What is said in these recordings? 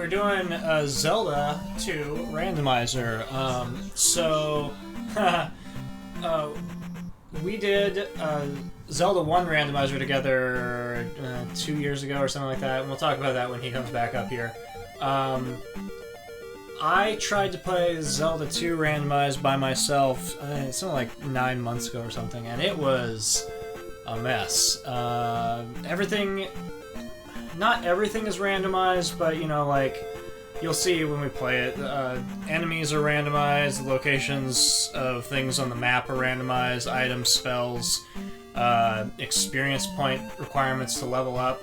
we're doing Zelda 2 Randomizer. We did Zelda 1 Randomizer together 2 years ago or something like that, and we'll talk about that when he comes back up here. I tried to play Zelda 2 Randomized by myself something like 9 months ago or something, and it was a mess. Not everything is randomized, but, you know, like, you'll see when we play it, enemies are randomized, the locations of things on the map are randomized, items, spells, experience point requirements to level up.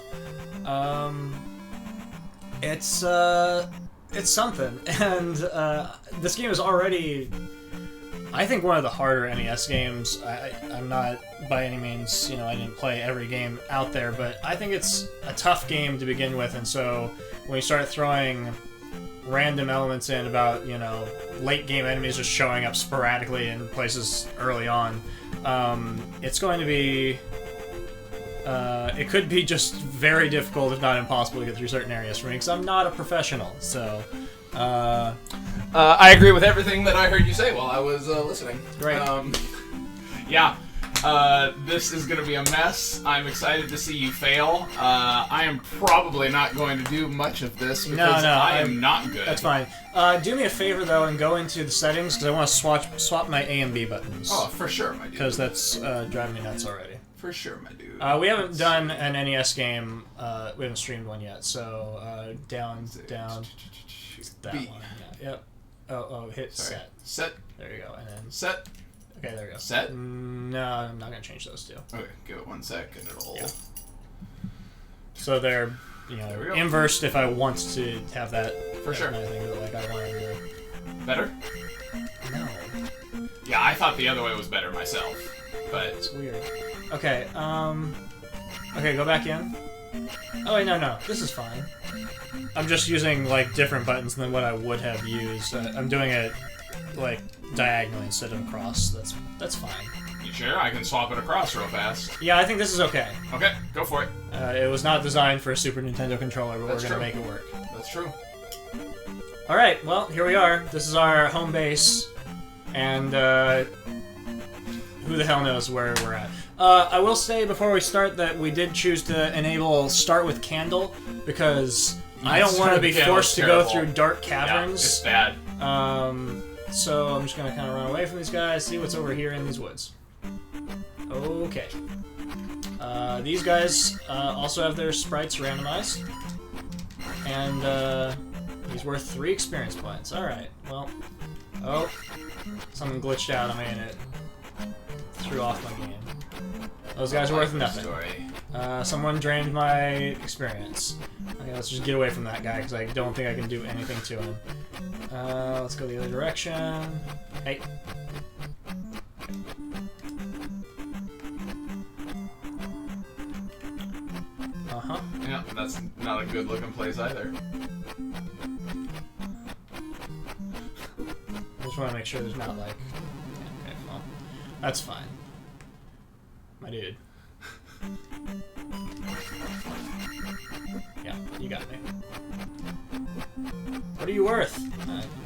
It's something, and this game is already, I think, one of the harder NES games. I'm not, by any means, you know, I didn't play every game out there, but I think it's a tough game to begin with, and so when you start throwing random elements in about, you know, late game enemies just showing up sporadically in places early on, it's going to be, it could be just very difficult, if not impossible, to get through certain areas for me, because I'm not a professional, so... I agree with everything that I heard you say while I was listening. Great. Yeah. This is going to be a mess. I'm excited to see you fail. I am probably not going to do much of this because I am not good. That's fine. Do me a favor, though, and go into the settings, because I want to swap my A and B buttons. Oh, for sure, my dude. Because that's driving me nuts already. For sure, my dude. We haven't done an NES game. We haven't streamed one yet, so down, that B. one. Yeah. Yep. Oh, hit set. Set. There you go, and then... Set. Okay, there we go. Set? No, I'm not going to change those two. Okay, give it 1 sec and it'll... Yeah. So they're, you know, inversed if I want to have that. For sure. Kind of thing, but, like, I want to do... Better? No. Yeah, I thought the other way was better myself, but... It's weird. Okay, okay, go back in. Oh, wait, no, this is fine. I'm just using, like, different buttons than what I would have used. I'm doing it, like, diagonally instead of across. That's fine. You sure? I can swap it across real fast. Yeah, I think this is okay. Okay, go for it. It was not designed for a Super Nintendo controller, but That's we're going to make it work. That's true. Alright, well, here we are. This is our home base, and, who the hell knows where we're at. I will say before we start that we did choose to enable Start with Candle, because I don't want to be forced to go through dark caverns. Yeah, it's bad. So I'm just going to kind of run away from these guys, see what's over here in these woods. Okay. These guys also have their sprites randomized, and he's worth 3 experience points. Alright, well... Oh, something glitched out on me and it threw off my game. Those guys are worth nothing. Someone drained my experience. Okay, let's just get away from that guy, because I don't think I can do anything to him. Let's go the other direction. Hey. Uh-huh. Yeah, that's not a good looking place either. I just want to make sure there's not, like... Okay, well, that's fine. My dude. Yeah, you got me. What are you worth?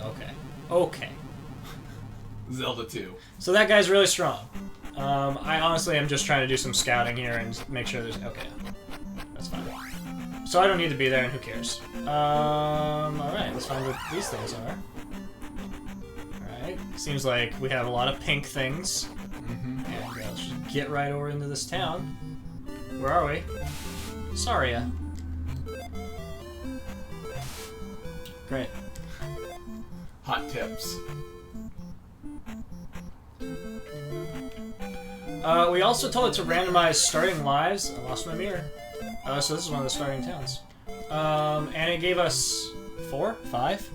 Okay. Okay. Zelda 2. So that guy's really strong. I honestly am just trying to do some scouting here and make sure there's... Okay. That's fine. So I don't need to be there, and who cares? Alright, let's find what these things are. Alright. Seems like we have a lot of pink things. And let's just get right over into this town. Where are we? Saria. Great. Hot tips. We also told it to randomize starting lives. I lost my mirror. So this is one of the starting towns. And it gave us 4? 5?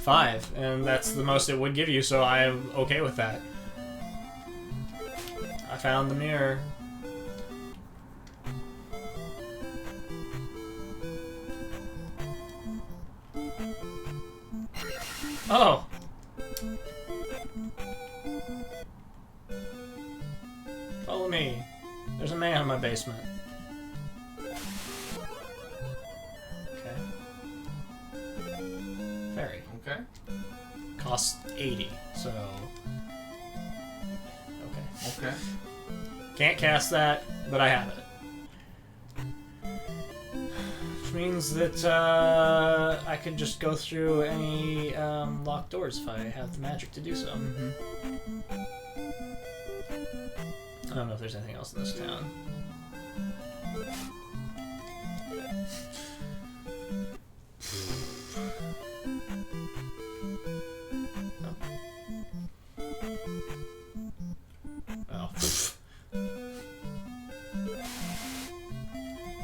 5. And that's the most it would give you, so I am okay with that. I found the mirror. Oh! Follow me. There's a man in my basement. Okay. Okay. Costs 80, so... Okay. Okay. Can't cast that, but I have it. Which means that I could just go through any locked doors if I have the magic to do so. Mm-hmm. I don't know if there's anything else in this town.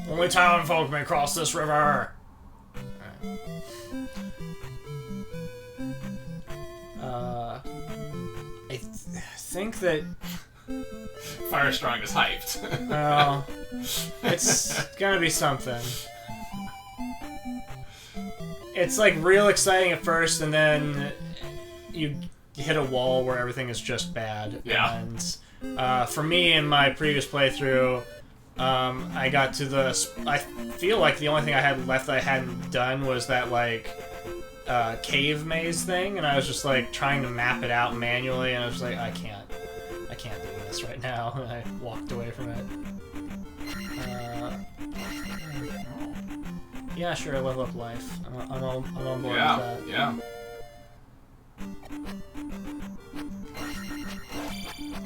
Only town folk may cross this river. Right. I think that Firestrong is hyped. It's gonna be something. It's like real exciting at first, and then you hit a wall where everything is just bad. Yeah. And for me, in my previous playthrough, I got to the... I feel like the only thing I had left that I hadn't done was that, like, cave maze thing, and I was just, like, trying to map it out manually, and I was just like, I can't do this right now, and I walked away from it. Yeah, sure, level up life. I'm on board with that. Yeah.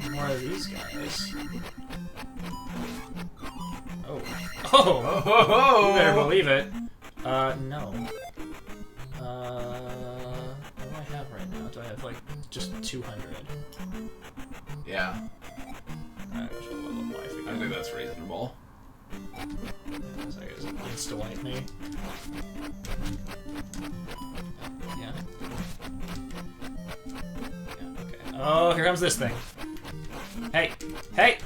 More of these guys. Oh. You better believe it. No. What do I have right now? Do I have, like, just 200? Yeah. Alright, let's level up life again. I think that's reasonable. So I guess it insta-wipe me. Yeah. Okay. Oh, here comes this thing. Hey! Hey!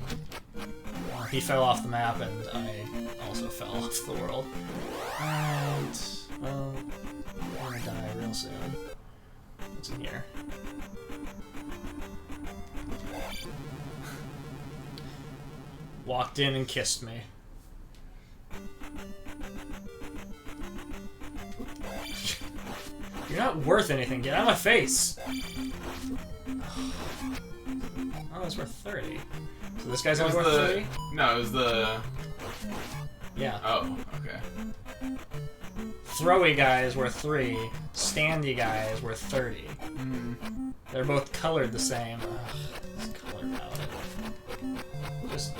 He fell off the map, and I also fell off the world. And, well, I'm gonna die real soon. What's in here? Walked in and kissed me. You're not worth anything. Get out of my face! Oh, it's worth 30. So this guy's only worth 30? No, it was the... Yeah. Oh, okay. Throwy guy is worth 3. Standy guy is worth 30. Mm. They're both colored the same. Ugh, this color palette. Just...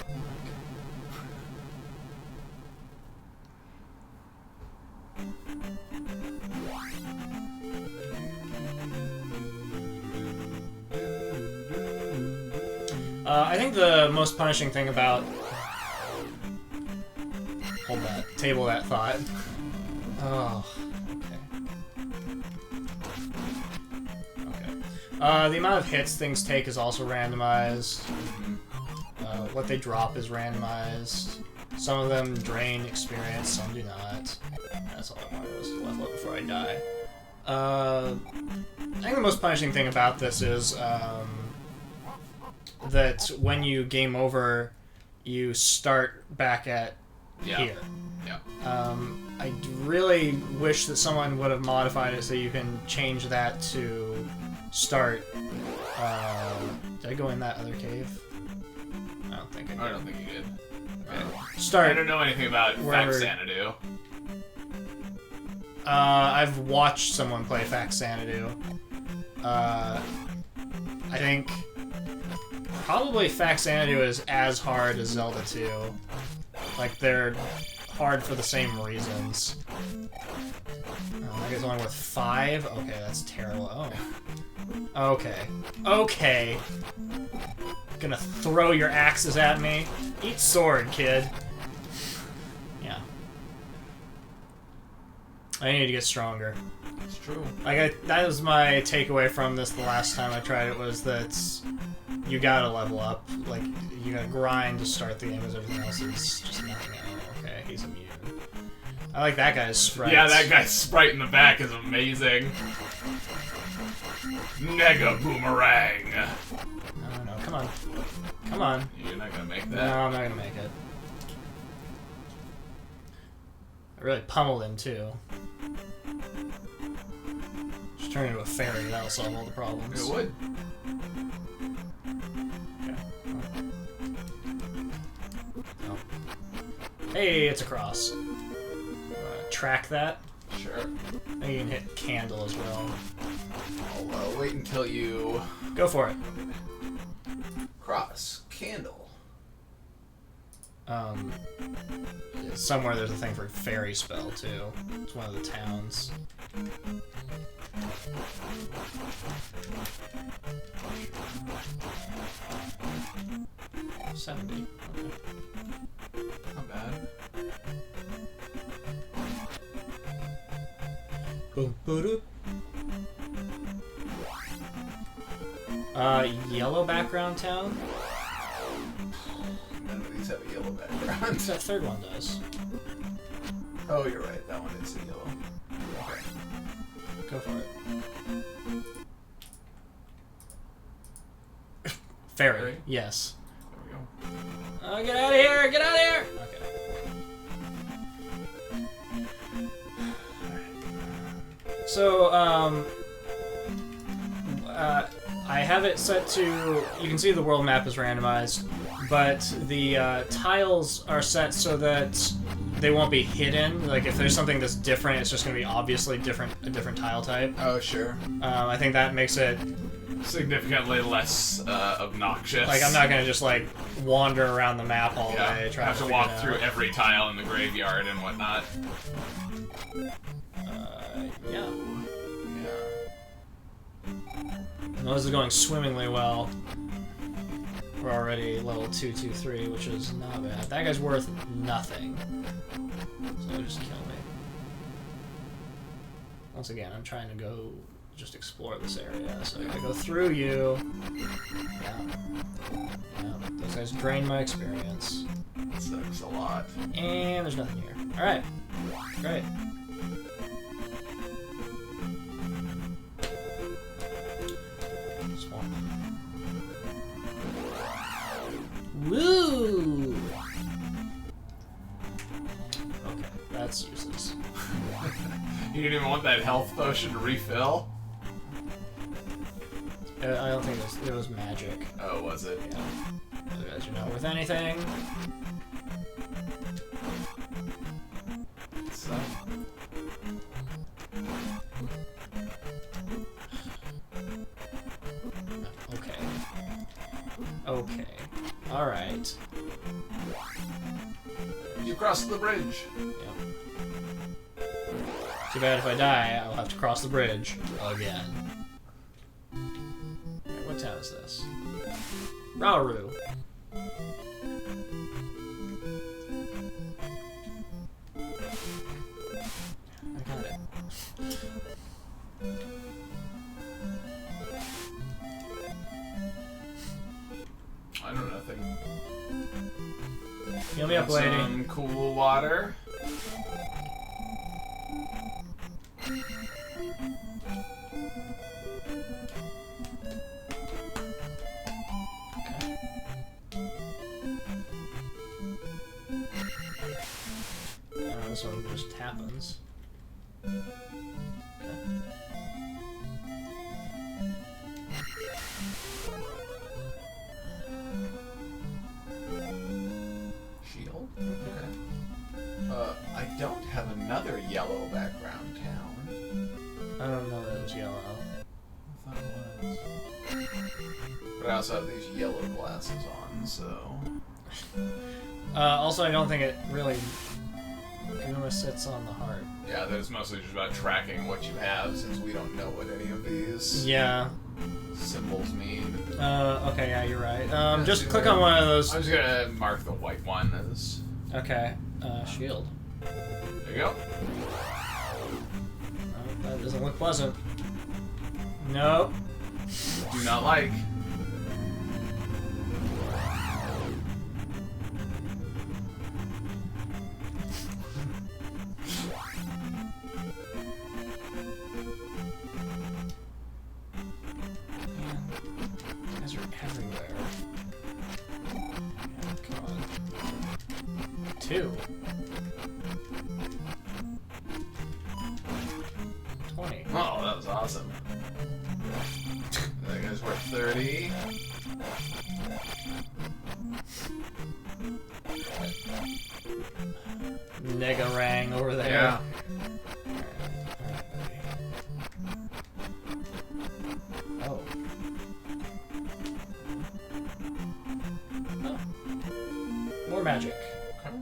I think the most punishing thing about... Hold that. Table that thought. Oh, okay. The amount of hits things take is also randomized. What they drop is randomized. Some of them drain experience, some do not. That's all I wanted was to level up before I die. I think the most punishing thing about this is that when you game over, you start back at here. Yeah. I really wish that someone would have modified it so you can change that to start. Did I go in that other cave? I don't think I did. I don't think you did. Okay. Start. I don't know anything about wherever... Faxanadu. I've watched someone play Faxanadu. I think probably Faxanadu is as hard as Zelda 2. Like, they're hard for the same reasons. I guess only with 5? Okay, that's terrible. Oh. Okay. Okay. Gonna throw your axes at me? Eat sword, kid. Yeah. I need to get stronger. It's true. Like, that was my takeaway from this the last time I tried it, was that you gotta level up. Like, you gotta grind to start the game, because everything else is just nothing. Oh, okay, he's immune. I like that guy's sprite. Yeah, that guy's sprite in the back is amazing. Nega Boomerang. No, come on. Come on. You're not gonna make that. No, I'm not gonna make it. I really pummeled him, too. Just Turn into a fairy, that'll solve all the problems. It would. Okay. Oh. Hey, it's a cross. Track that. Sure. And you can hit candle as well. I'll wait until you... Go for it. Cross. Candle. Somewhere there's a thing for fairy spell, too. It's one of the towns. 70. Okay. Not bad. Boom, boom. Yellow background town? None of these have a yellow background. That third one does. Oh, you're right. That one is a yellow. Okay. Go for it. Fairy. Yes. There we go. Oh, get out of here! Get out of here! Okay. So, I have it set to, you can see the world map is randomized, but the tiles are set so that they won't be hidden. Like, if there's something that's different, it's just going to be obviously a different tile type. Oh, sure. I think that makes it significantly less obnoxious. Like, I'm not going to just, like, wander around the map all day. You have to walk through every tile in the graveyard and whatnot. Yeah. Well, this is going swimmingly well. We're already level 223, which is not bad. That guy's worth nothing. So just kill me. Once again, I'm trying to go just explore this area. So I gotta go through you. Yeah. Those guys drain my experience. That sucks a lot. And there's nothing here. Alright. Great. Woo! Okay, that's useless. You didn't even want that health potion to refill? I don't think it was magic. Oh, was it? Yeah. Those guys are not worth anything. So. Okay. Alright. You crossed the bridge. Yep. Too bad if I die, I'll have to cross the bridge again. Right, what town is this? Rauru. I got it. I know nothing. Heal me up, lady. Some cool water. This one just happens. Okay. Shield? Okay. I don't have another yellow background town. I don't know that it was yellow. I thought it was. But I also have these yellow glasses on, so... Also, I don't think it really... Guma sits on the heart. Yeah, that is mostly just about tracking what you have, since we don't know what any of these symbols mean. Okay, yeah, you're right. Just click on one of those. I'm just gonna mark the white one as... Okay, shield. There you go. Oh, that doesn't look pleasant. Nope. Do not like. Two. 20. Oh, that was awesome. awesome. That guy's worth 30. Negarang over there. Yeah. Oh. Oh. More magic. Okay.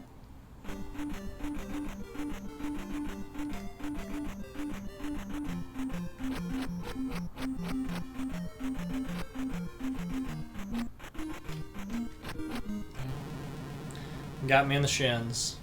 Got me in the shins.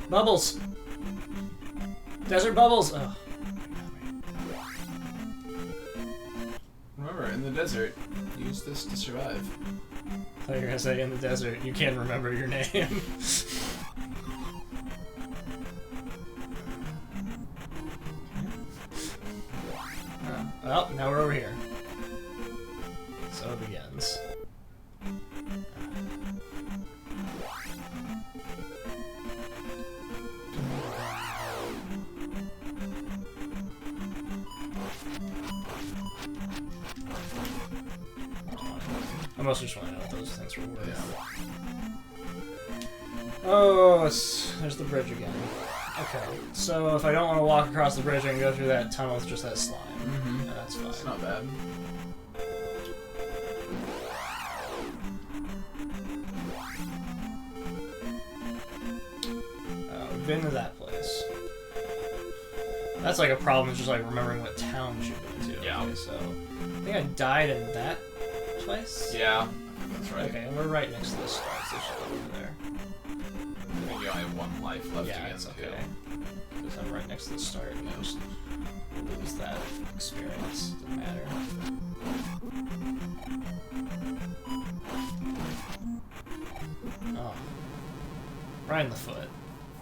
Bubbles! Desert bubbles! Oh. Remember, in the desert, use this to survive. I thought you were gonna say in the desert, you can't remember your name. Well, now we're over here. So it begins. I mostly just want to know what those things were worth. Yeah. Oh, there's the bridge again. Okay, so if I don't want to walk across the bridge, I can go through that tunnel with just that slime. Mm-hmm. Yeah, that's fine. It's not bad. We've been to that place. That's like a problem, is just like remembering what towns you've been to. Yeah. Okay, so I think I died in that place? Yeah, I think that's right. Okay, and we're right next to the stars. They should go over there. I think you only have one life left Yeah, again, it's too. okay. Because I'm right next to the start, and I just lose that experience. Doesn't matter. Oh. Right in the foot.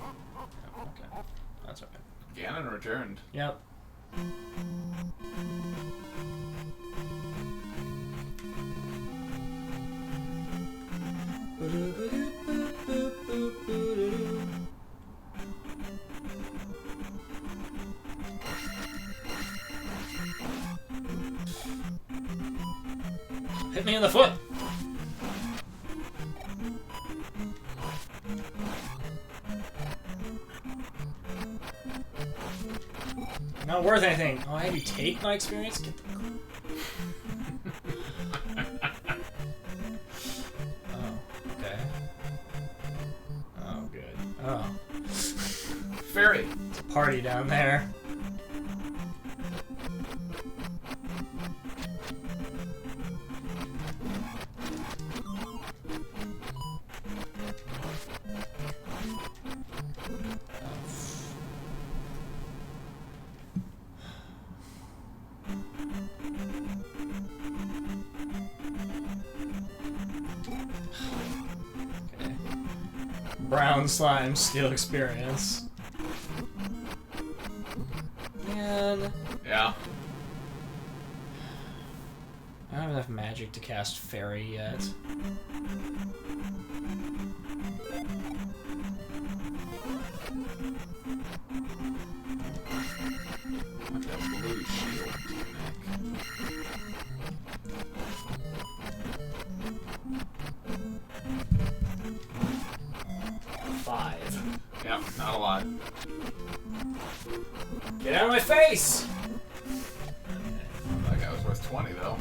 Oh, okay. That's okay. Ganon returned. Yep. Hit me in the foot! Not worth anything. Oh, I had you take my experience? Get the... Oh, okay. Oh, good. Oh. Fairy. It's a party down there. Brown slime steal experience. Man. Yeah. I don't have enough magic to cast fairy yet. What that blue shield tunic. 5. Yeah, not a lot. Get out of my face! That guy was worth 20, though.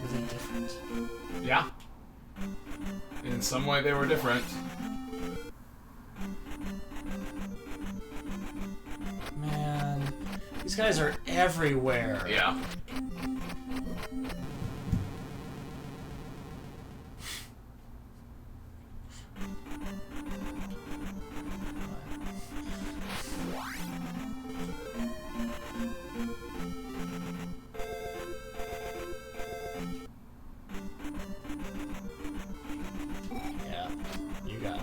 Was it different? Yeah. In some way, they were different. Man, these guys are everywhere. Yeah. Yeah, you got it.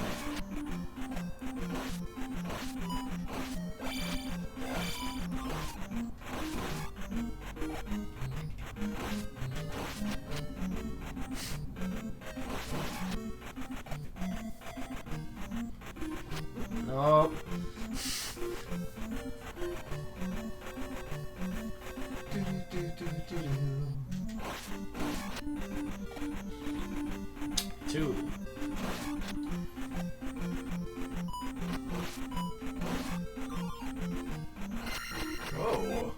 Oh. Two. Whoa.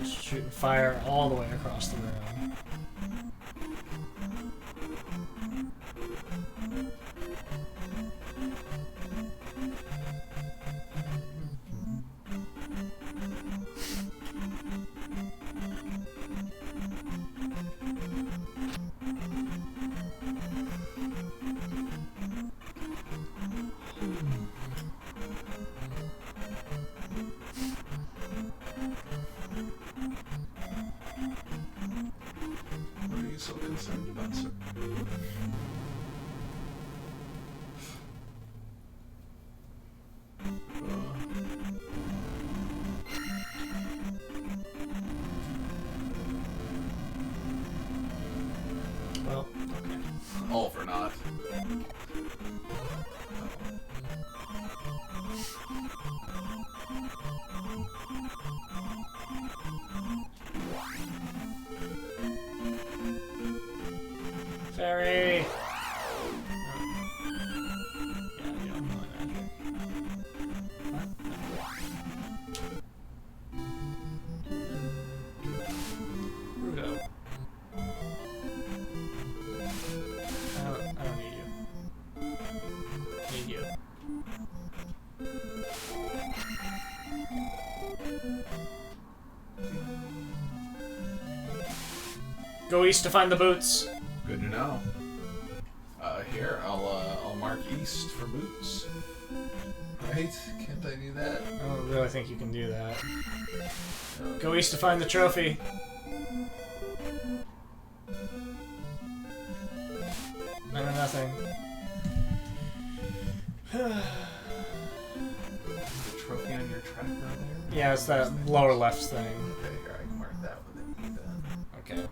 Just shooting fire all the way across the room. What are you so concerned about, sir? Well, okay. All for naught. Fairy! Oh. Yeah, you don't know magic. What? Rudo. I don't need you. Need you. Go east to find the boots. Good to know. Here, I'll mark east for boots. Right? Can't I do that? I don't really think you can do that. Go east to find the trophy. I know nothing. The trophy on your tracker there? Yeah, it's that lower left thing. Okay, here, I can mark that with an E then. Okay.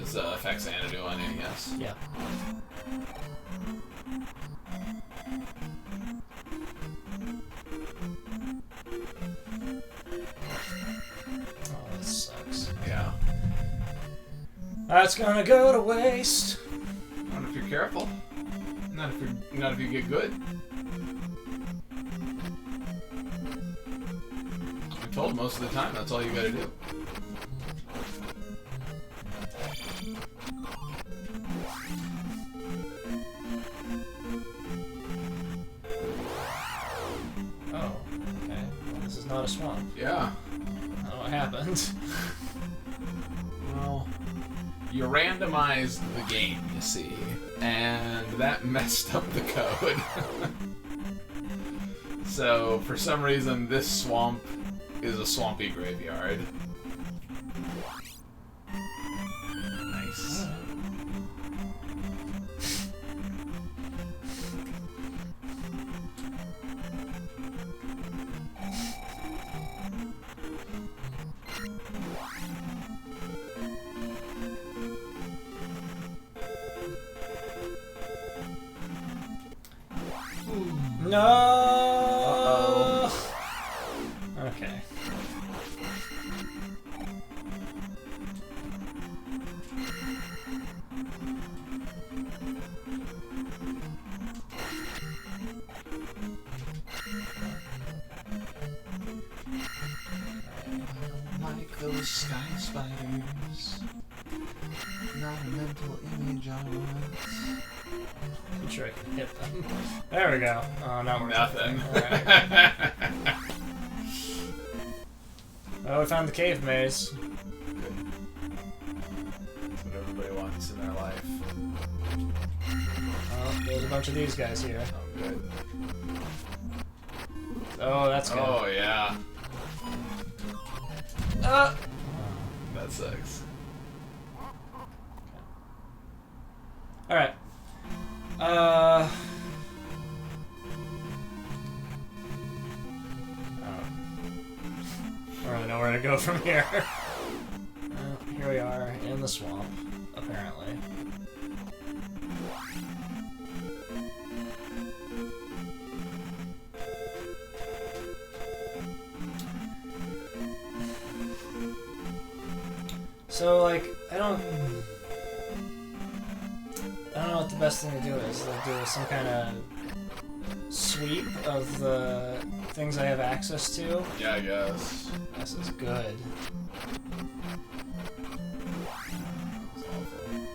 Is Fax Xanadu on NES? Yeah. Oh, this sucks. Yeah. That's gonna go to waste. Not if you're careful. Not if you get good. I'm told most of the time that's all you gotta do. Oh, okay. Well, this is not a swamp. Yeah. I don't know what happened. Well, you randomized the game, you see, and that messed up the code. So, for some reason, this swamp is a swampy graveyard. Nice. No. Uh-oh. Okay. Like those sky spiders. Not mental image I want. I'm sure I can hit them. There we go. Oh, not working. Nothing. Alright. Oh, we found the cave maze. Good. That's what everybody wants in their life. Oh, there's a bunch of these guys here. Oh, good. Oh, that's good. Oh, yeah. Uh. That sucks. Alright. I don't really know where to go from here. Here we are in the swamp, apparently. So, like, I don't know what the best thing to do is. Like, do some kind of sweep of the things I have access to. Yeah, I guess. This is good. That's awful.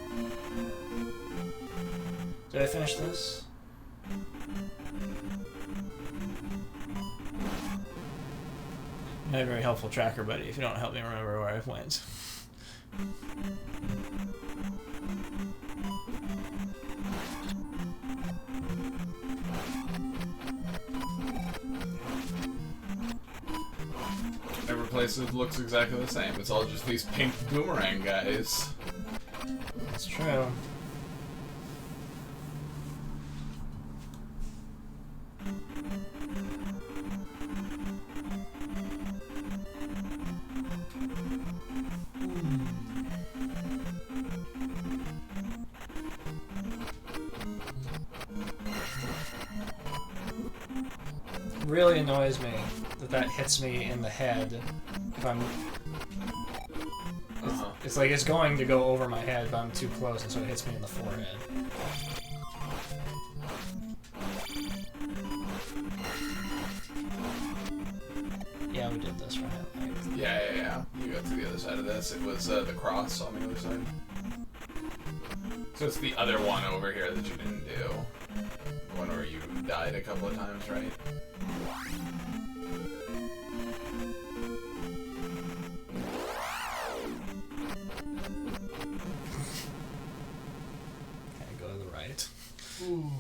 Did I finish this? Not a very helpful tracker, buddy, if you don't help me remember where I went. Every place looks exactly the same. It's all just these pink boomerang guys. That's true. Really annoys me that hits me in the head if I'm... It's like it's going to go over my head, but I'm too close, and so it hits me in the forehead. Yeah, we did this, right? Yeah. You got to the other side of this. It was the cross on the other side. So it's the other one over here that you didn't do. The one where you died a couple of times, right? Okay, go to the right. Ooh.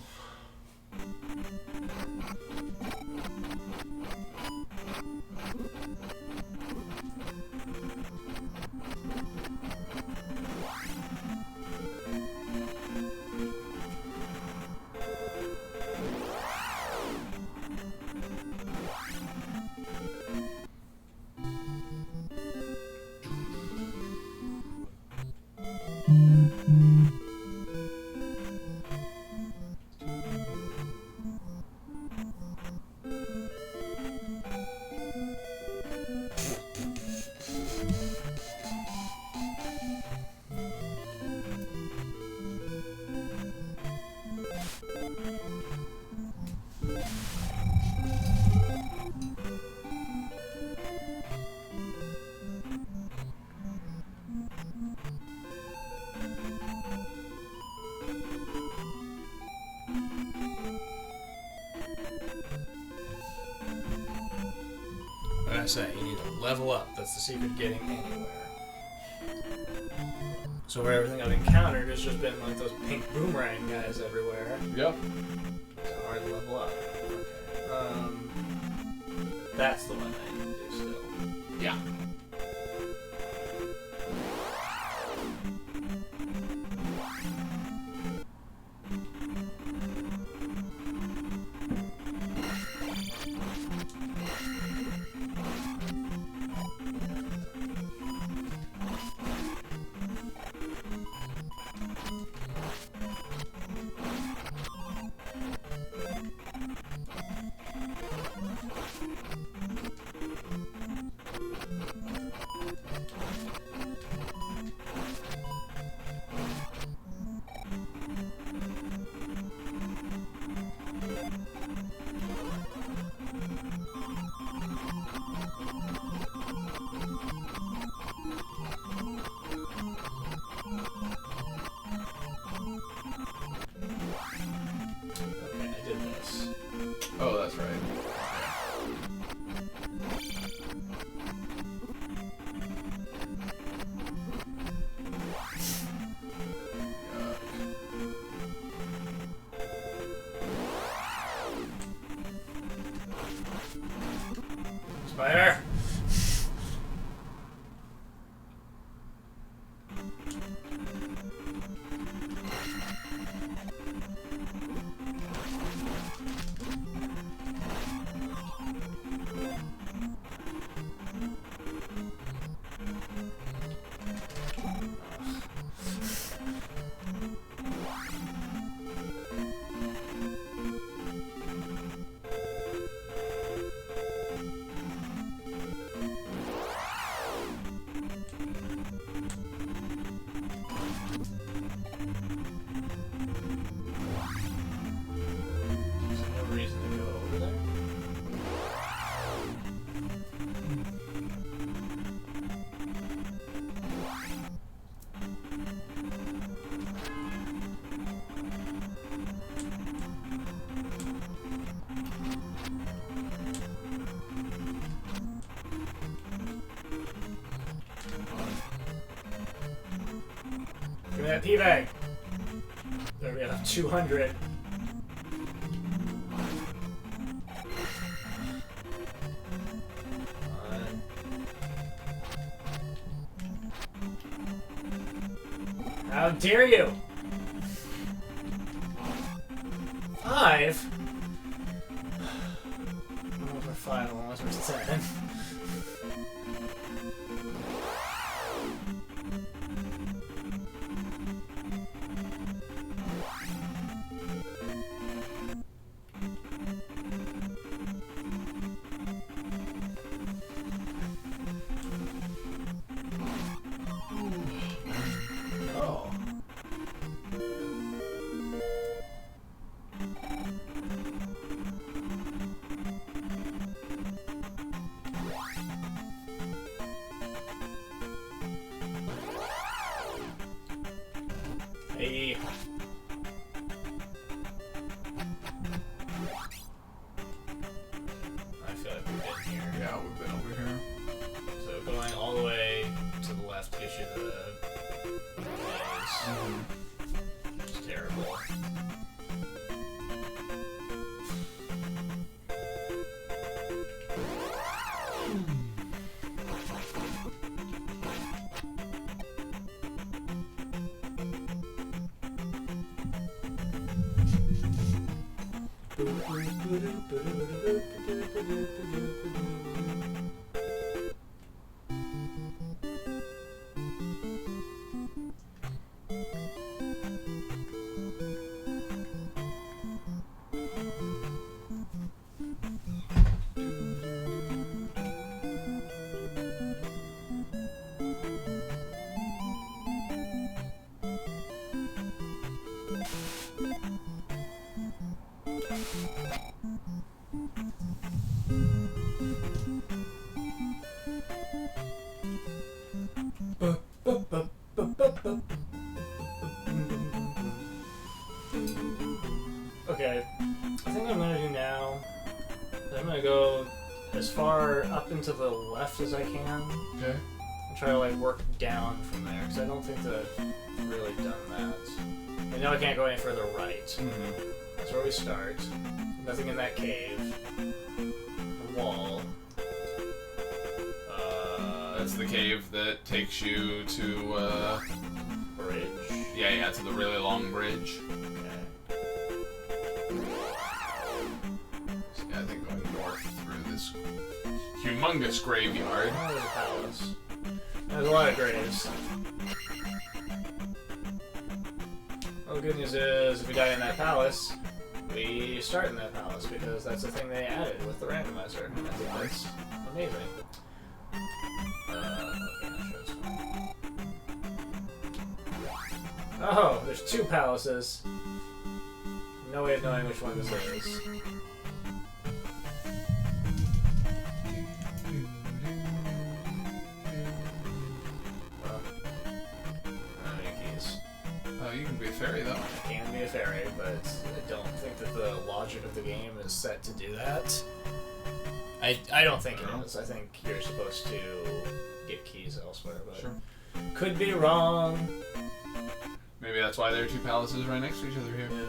What did I say? You need to level up. That's the secret to getting anywhere. So where everything I've encountered has just been like those pink boomerang guys everywhere. Yep. It's hard to level up. Okay. That's the one I need to do still. Yeah. P-Bag! There we go, 200. How dare you! 5? I'm over 5, unless we're 7. Hey. I feel like we've been here. Yeah, we've been over here. So going all the way to the left gives you the maze. It's terrible. Okay, I think what I'm gonna do now is I'm gonna go as far up into the left as I can. Okay. And try to like work down from there, because I don't think that I've really done that. I know I can't go any further right. Mm-hmm. That's where we start. Nothing in that cave. The wall. That's the cave that takes you to, Bridge. Yeah, to the really long bridge. Okay. So, yeah, I think going north through this humongous graveyard. Oh, there's a palace. There's a lot of graves. Well, the good news is, if we die in that palace, we start in that palace, because that's the thing they added with the randomizer. I think that's amazing. Oh, there's 2 palaces. No way of knowing which one this is. How many keys? You can be a fairy, though. I can be a fairy, but I don't think that the logic of the game is set to do that. I don't think it is. I think you're supposed to get keys elsewhere, but sure. Could be wrong. Maybe that's why there are 2 palaces right next to each other here. Yeah.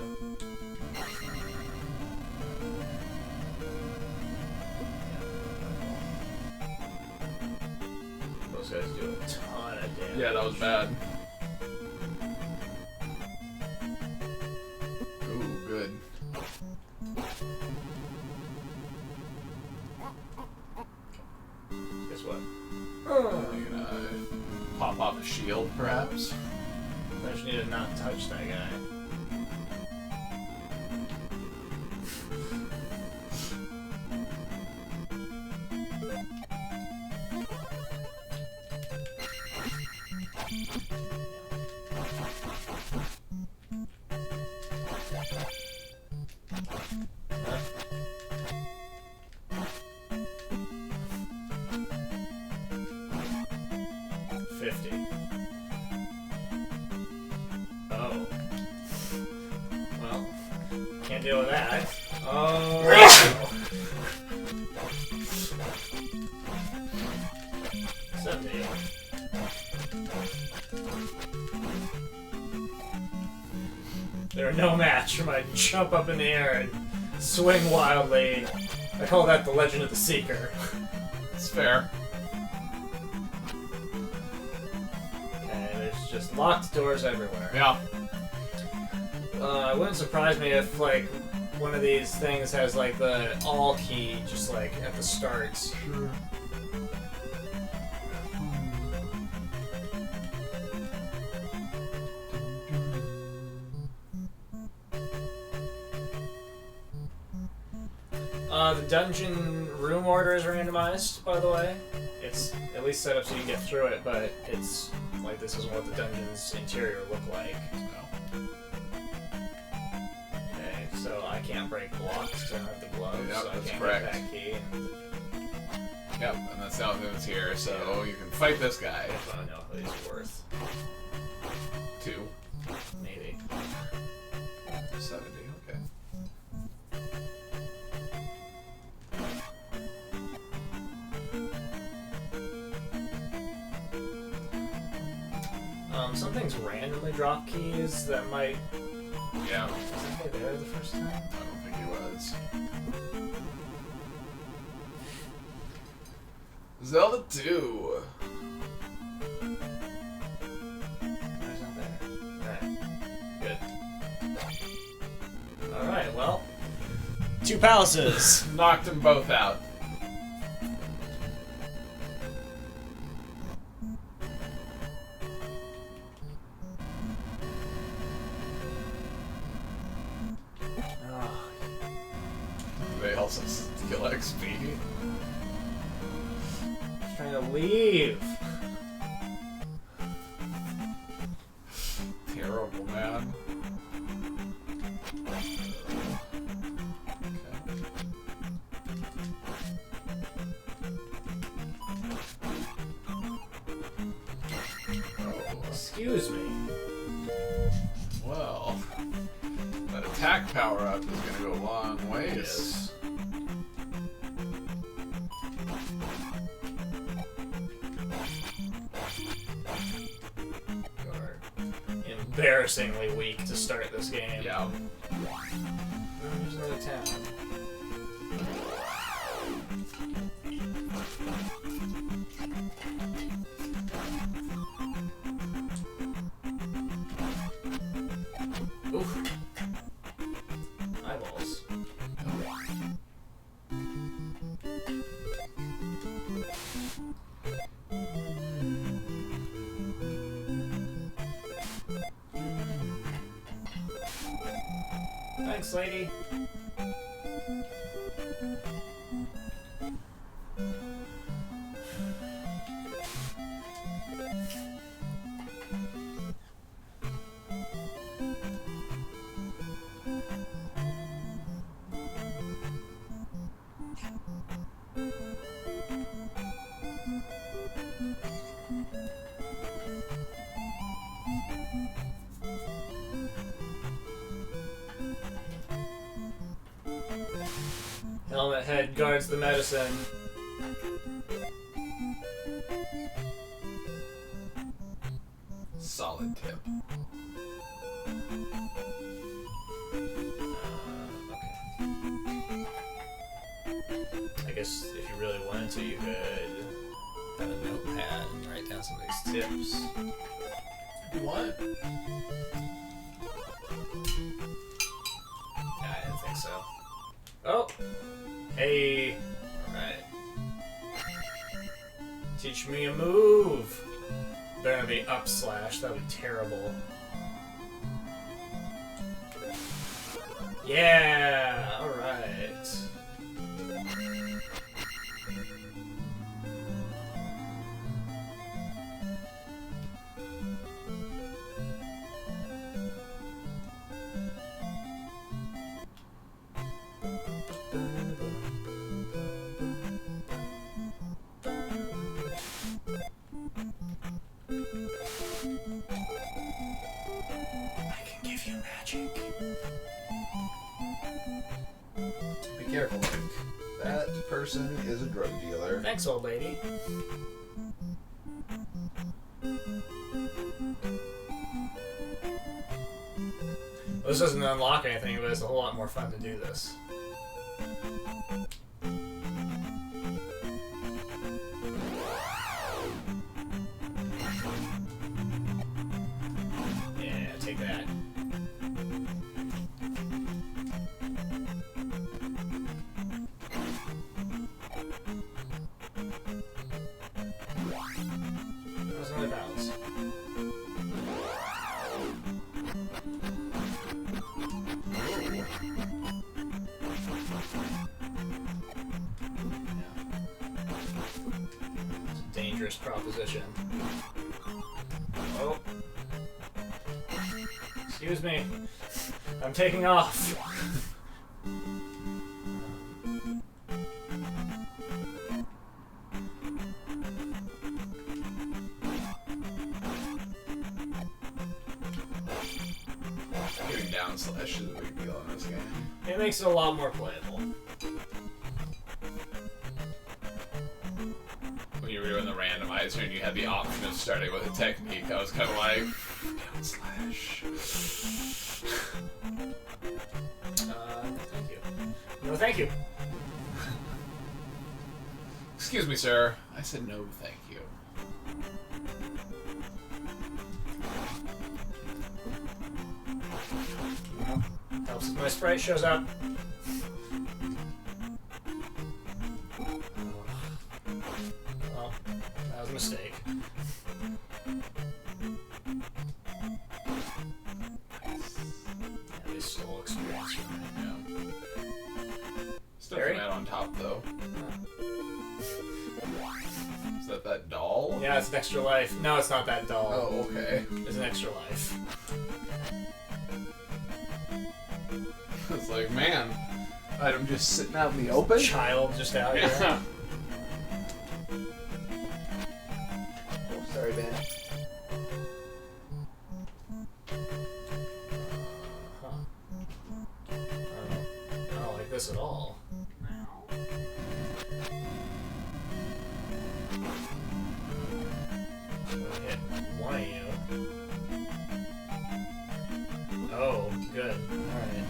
Those guys do a ton of damage. Yeah, that was bad. Ooh, good. Guess what? I'm gonna pop off a shield, perhaps. I just need to not touch that guy. Oh. Well, can't deal with that. Oh. 70. They're no match for my jump up in the air and swing wildly. I call that the Legend of the Seeker. It's fair. Okay, there's just locked doors everywhere. Yeah. It wouldn't surprise me if, like, one of these things has, like, the all key just, like, at the start. Sure. The dungeon room order is randomized, by the way. It's at least set up so you can get through it, but it's like this is what the dungeon's interior look like. Okay, so I can't break blocks because I don't have the gloves, Yep, so I that's can't correct. get that key. Yep, and that's how it's here, so you can fight this guy. I don't know what he's worth. 2. Maybe. 70, okay. Some things randomly drop keys that might... Yeah. Was that guy there the first time? I don't think he was. Zelda 2. There's not there. Alright. Good. Alright, well. 2 palaces! Knocked them both out. They also steal XP. I'm trying to leave. Terrible, man. Excuse me. Well, that attack power-up is going to go a long ways. Yes. You're embarrassingly weak to start this game. Yeah. There's another town. Oof. Eyeballs. Thanks, lady. Helmet head guards the medicine. Solid tip. Okay. I guess if you really wanted to, you could have a notepad and write down some of these tips. What? I didn't think so. Oh! Hey! Alright. Teach me a move! Better not be up slash, that would be terrible. Yeah! Alright. Be careful, Link. That person is a drug dealer. Thanks, old lady. Well, this doesn't unlock anything, but it's a whole lot more fun to do this. Yeah, take that. That was another bounce. Dangerous proposition. Oh. Excuse me. I'm taking off. Getting down slash is a big deal in this game. It makes it a lot more playable. When you were doing the randomizer and you had the option of starting with a technique, I was kind of like, down slash. Thank you. No, thank you. Excuse me, sir. I said no, thank you. Helps if my sprite shows up. Well, that was a mistake. Yeah, they stole experience from me. Yeah. Still come out on top, though. Is that doll? Yeah, it's an extra life. No, it's not that doll. Oh, okay. It's an extra life. It's like, man, item just sitting out in the open? Child just out here. Yeah. Oh, sorry, man. I don't like this at all. I'm gonna hit one of you. Oh, good. Alright.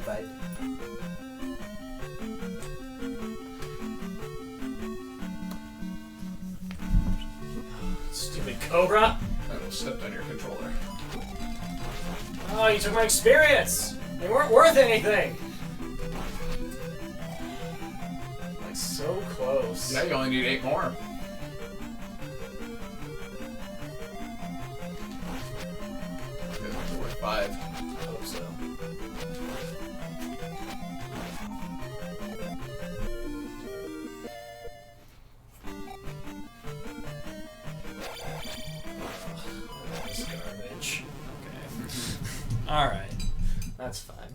Bye. Stupid Cobra! I almost stepped on your controller. Oh, you took my experience! They weren't worth anything! Like, so close. Yeah, you only need 8 more. It's worth 5. I hope so. This garbage. Okay. Alright. That's fine.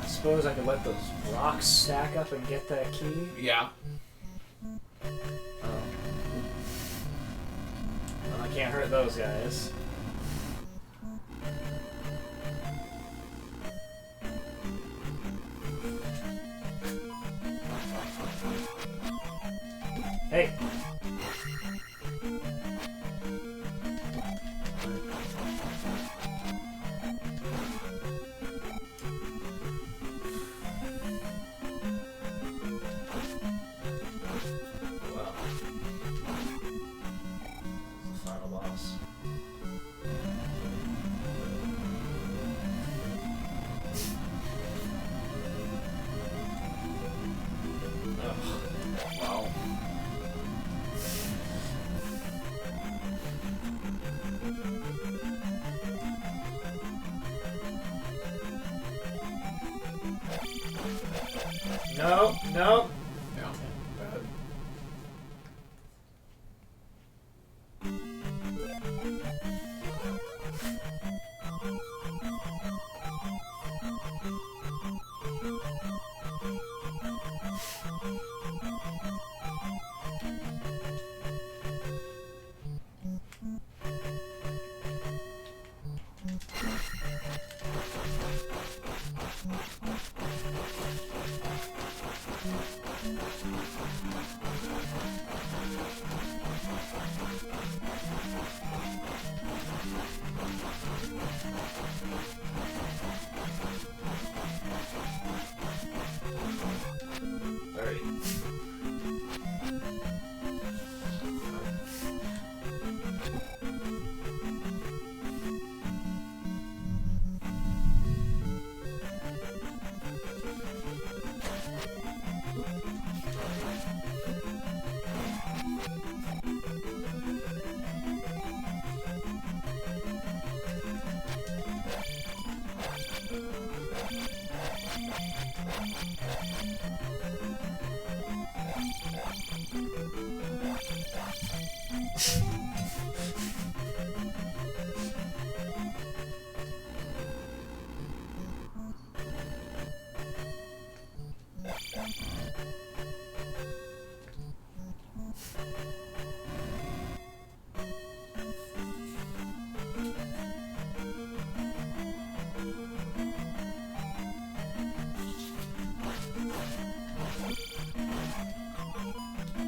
I suppose I could let those rocks stack up and get that key. Yeah. Well, I can't hurt those guys. Hey! Well, No, no. Yeah. Bad.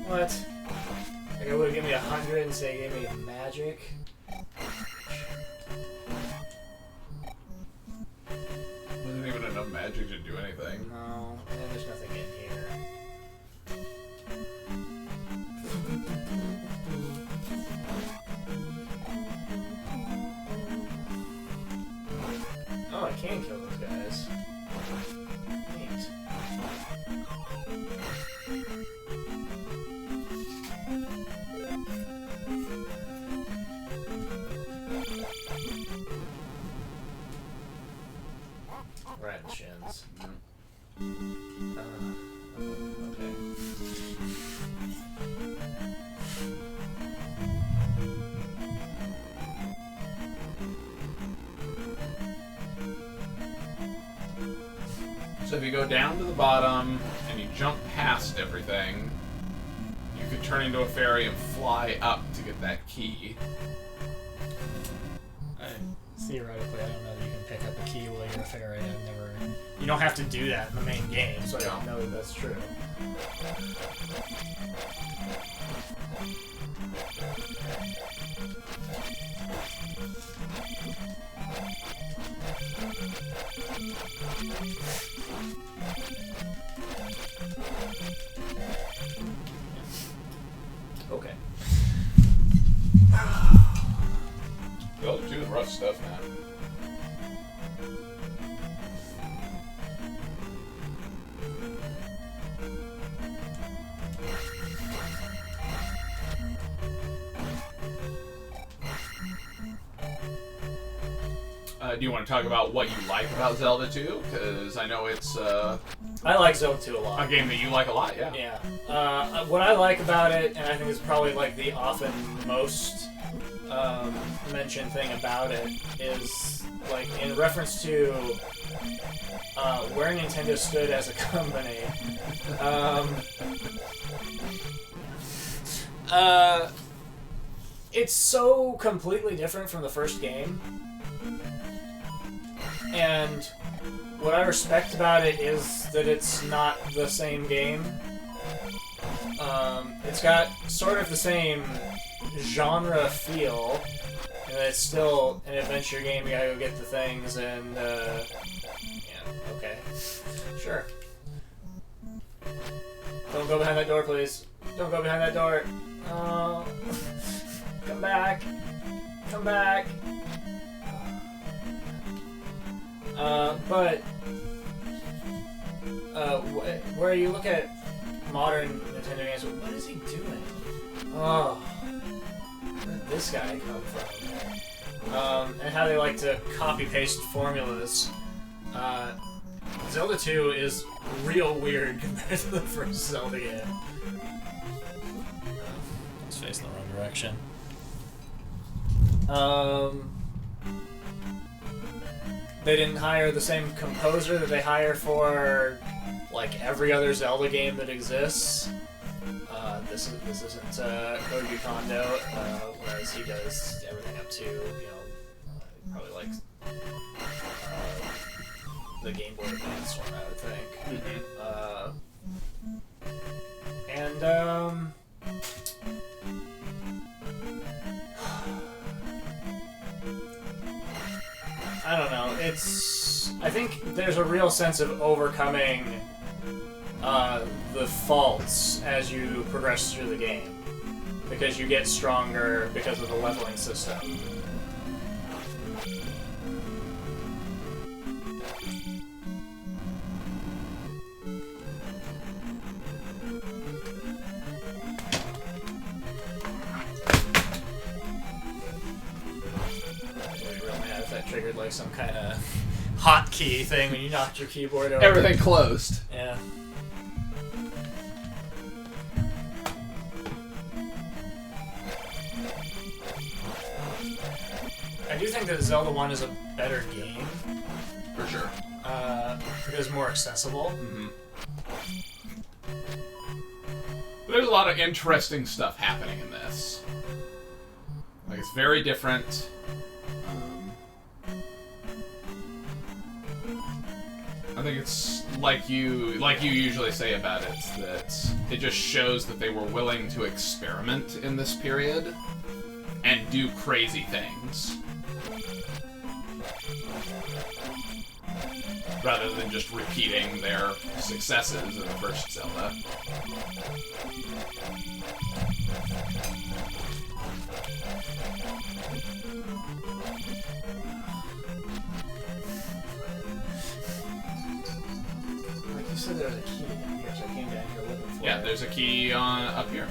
What? Like, it would give me 100 and say give me magic. Wasn't even enough magic to do anything. No, and then there's nothing in here. Oh, I can kill those guys. Neat. Right in the shins. Okay. So if you go down to the bottom and you jump past everything, you could turn into a fairy and fly up to get that key. Theoretically, I don't know that you can pick up a key while you're a fairy. I've never. You don't have to do that in the main game, so I don't know that that's true. Okay. Those are two of the rough stuff, man. Do you want to talk about what you like about Zelda 2? Because I know it's I like Zelda 2 a lot. a game that you like a lot, yeah. Yeah. What I like about it, and I think it's probably like the often most mentioned thing about it, is like in reference to where Nintendo stood as a company. It's so completely different from the first game. And what I respect about it is that it's not the same game. It's got sort of the same genre feel, and it's still an adventure game. You gotta go get the things, and yeah, okay, sure. Don't go behind that door, please. Don't go behind that door. Oh, come back, come back. But where you look at modern Nintendo games, what is he doing? Oh, where did this guy come from? And how they like to copy-paste formulas. Zelda 2 is real weird compared to the first Zelda game. It's facing the wrong direction. They didn't hire the same composer that they hire for like every other Zelda game that exists. This isn't Koji Kondo, whereas he does everything up to probably like the Game Boy Advance one, I would think. I don't know. I think there's a real sense of overcoming the faults as you progress through the game, because you get stronger because of the leveling system. I'd be real mad if that triggered like some kind of hotkey thing when you knocked your keyboard over. Everything closed. Yeah. I do think that Zelda 1 is a better game. For sure. Because it's more accessible. Mm-hmm. There's a lot of interesting stuff happening in this. Like, it's very different. I think it's like you usually say about it, that it just shows that they were willing to experiment in this period and do crazy things, rather than just repeating their successes in the first Zelda. Like you said, there's a key down here, so I came down here looking for it. Yeah, there's a key up here.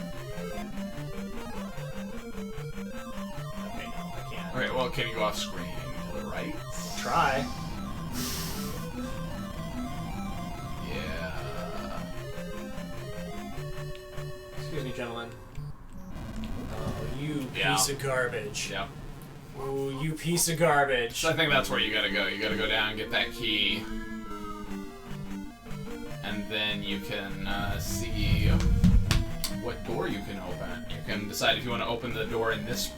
Okay, no, I can't. Okay, well, can you go off screen to the right? Try. Yeah. Excuse me, gentlemen. Oh, you Yeah. piece of garbage. Yeah. Oh, you piece of garbage. So I think that's where you gotta go. You gotta go down and get that key. And then you can see what door you can open. You can decide if you want to open the door in this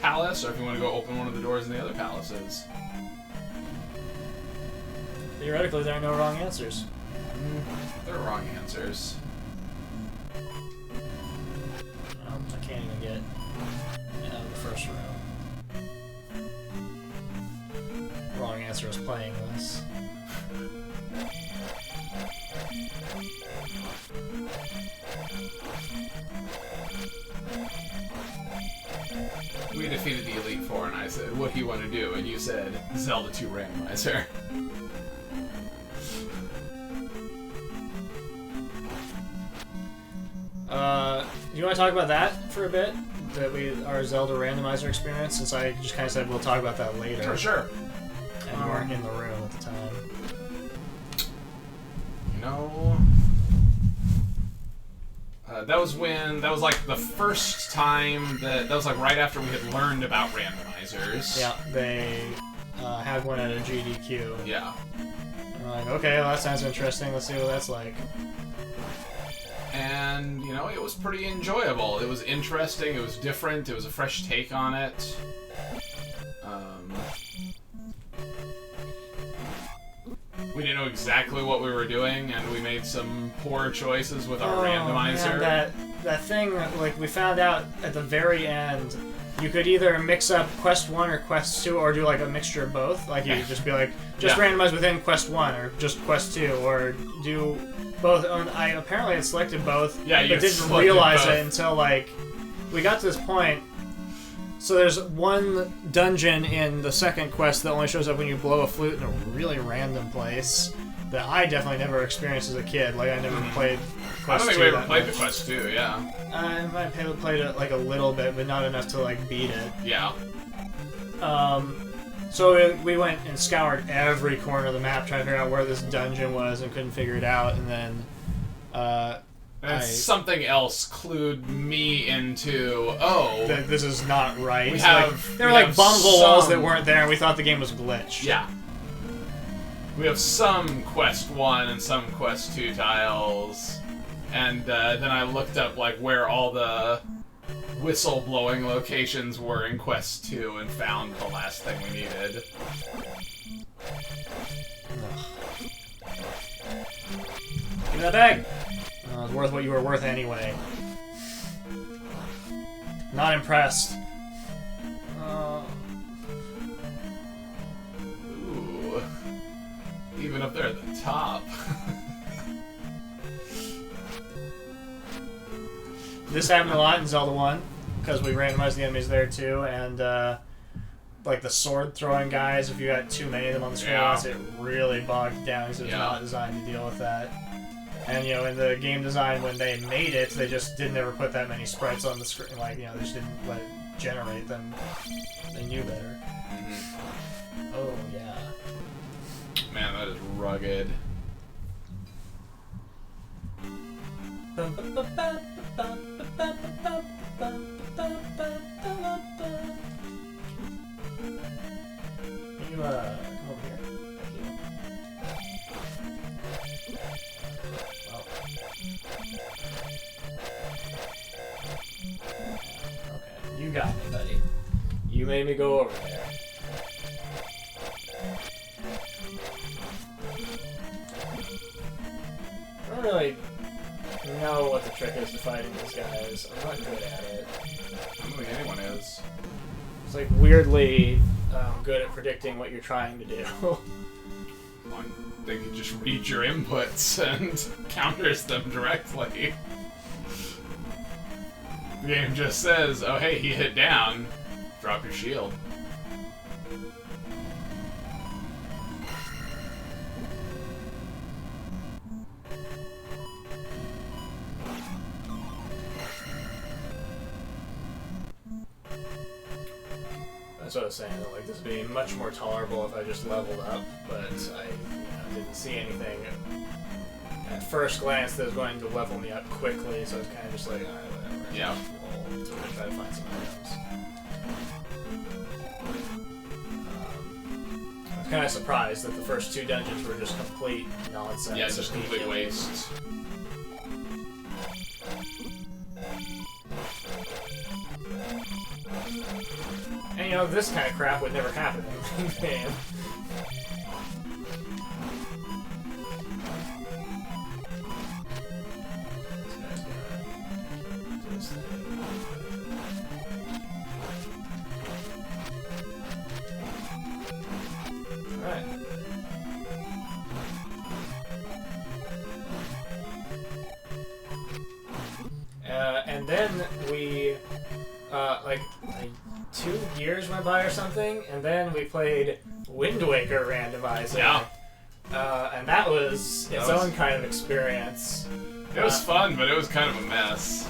palace, or if you want to go open one of the doors in the other palaces. Theoretically, there are no wrong answers. There are wrong answers. I can't even get out of the first room. Wrong answer is playing this. We defeated the Elite Four, and I said, "What do you want to do?" And you said, "Zelda 2 Randomizer." Do you want to talk about that for a bit? Our Zelda Randomizer experience, since I just kind of said we'll talk about that later. Sure. And you weren't in the room at the time. You know, that was like the first time that was like right after we had learned about randomizers. Yeah, they had one at a GDQ. Yeah. And we're like, okay, well that sounds interesting. Let's see what that's like. And, you know, it was pretty enjoyable. It was interesting, it was different, it was a fresh take on it. We didn't know exactly what we were doing, and we made some poor choices with our randomizer. Man, that thing, like, we found out at the very end, you could either mix up Quest 1 or Quest 2, or do, like, a mixture of both. Like, you could just be like, just randomize within Quest 1, or just Quest 2, or do both. I apparently had selected both, but didn't realize it until, like, we got to this point. So there's one dungeon in the second quest that only shows up when you blow a flute in a really random place that I definitely never experienced as a kid. Like, I never played Quest 2. I don't think we ever played the Quest 2, yeah. I might have played it, like, a little bit, but not enough to, like, beat it. Yeah. So we went and scoured every corner of the map trying to figure out where this dungeon was and couldn't figure it out, and then something else clued me into, that this is not right. There were like bummable walls that weren't there, and we thought the game was glitched. Yeah. We have some Quest 1 and some Quest 2 tiles, and then I looked up like where all the whistle-blowing locations were in Quest 2 and found the last thing we needed. Give me that bag! It's worth what you were worth anyway. Not impressed. Ooh. Even up there at the top. This happened a lot in Zelda 1, because we randomized the enemies there too, and like the sword throwing guys, if you got too many of them on the screen, it really bogged down because it was not designed to deal with that. And you know, in the game design when they made it, they just didn't ever put that many sprites on the screen. Like, you know, they just didn't let it generate them. They knew better. Mm-hmm. Oh yeah. Man, that is rugged. Can you come over here? Okay, you got me, buddy. You made me go over there. I don't really know what the trick is to fighting these guys. I'm not good at it. I don't think anyone is. It's like weirdly good at predicting what you're trying to do. They can just read your inputs and counters them directly. The game just says, oh hey, he hit down, drop your shield. That's what I was saying, though, like, this would be much more tolerable if I just leveled up, but I didn't see anything at first glance that was going to level me up quickly, so it's kind of just like, alright, whatever. Yeah. We'll try to find some items. I was kind of surprised that the first two dungeons were just complete nonsense. Yeah, just complete waste. And you know, this kind of crap would never happen in the game. Alright. And then we, like 2 years went by or something, and then we played Wind Waker Randomizer. Yeah. And that was its own kind of experience. It was fun, but it was kind of a mess.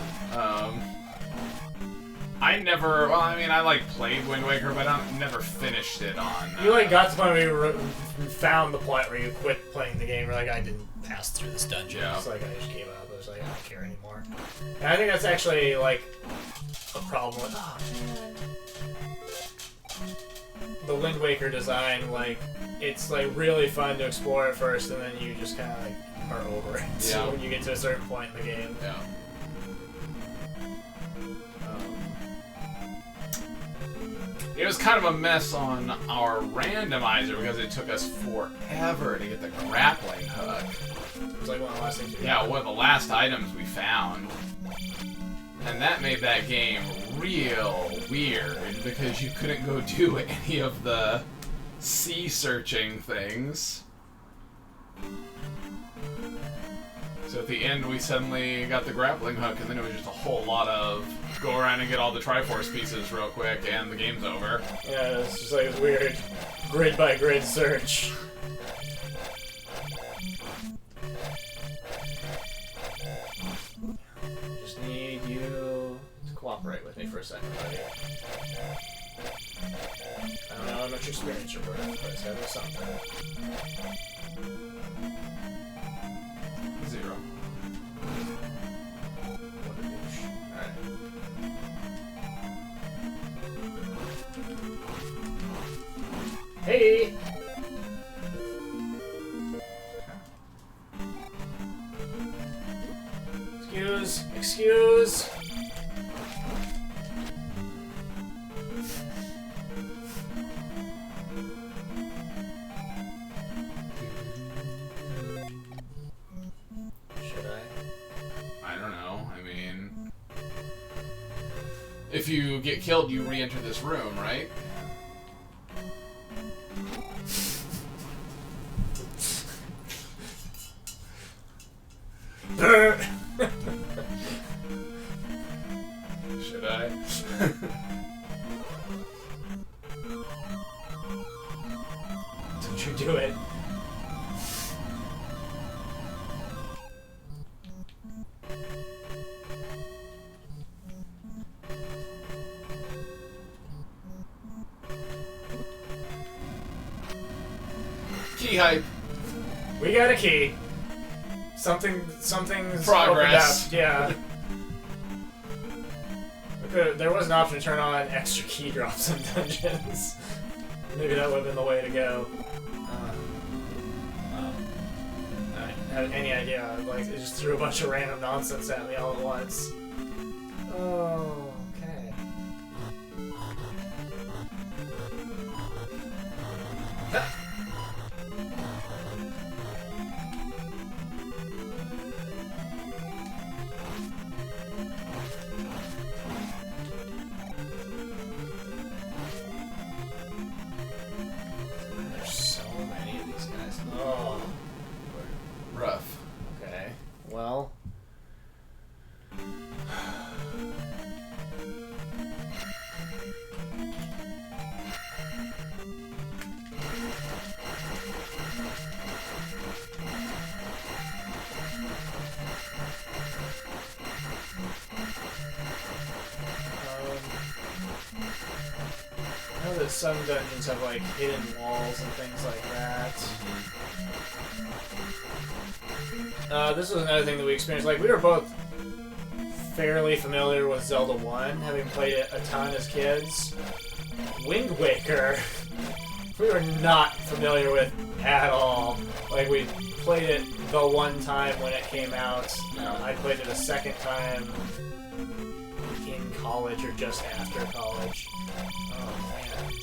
I never, well, I mean, I like played Wind Waker, but I never finished it on. You like got to the point where you found the point where you quit playing the game. You're like, I didn't pass through this dungeon. Yeah. It's like I just gave up. I was like, I don't care anymore. And I think that's actually like a problem with the Wind Waker design. Like, it's like really fun to explore at first, and then you just kind of like are over it. Yeah. When you get to a certain point in the game. Yeah. It was kind of a mess on our randomizer because it took us forever to get the grappling hook. It was like one of the last things. Yeah, one of the last items we found. And that made that game real weird because you couldn't go do any of the sea searching things. So at the end we suddenly got the grappling hook and then it was just a whole lot of go around and get all the Triforce pieces real quick and the game's over. Yeah, it's just like this weird grid by grid search. Just need you to cooperate with me for a second, buddy. I don't know how much experience you're worth, but it's gotta be something. 0. What a douche. Alright. Hey! Excuse! Should I? I don't know. I mean, if you get killed, you re-enter this room, right? Should I? Don't you do it. Key hype. We got a key. Something's Progress. opened up. Yeah. There was an option to turn on extra key drops in dungeons. Maybe that would have been the way to go. I didn't have any idea. Like, it just threw a bunch of random nonsense at me all at once. Oh, okay. There's so many of these guys. Oh. Rough. Okay. Well. I know that some dungeons have like hidden walls and things like that. This was another thing that we experienced. Like, we were both fairly familiar with Zelda 1, having played it a ton as kids. Wind Waker, we were not familiar with at all. Like, we played it the one time when it came out. I played it a second time in college or just after college. Oh man,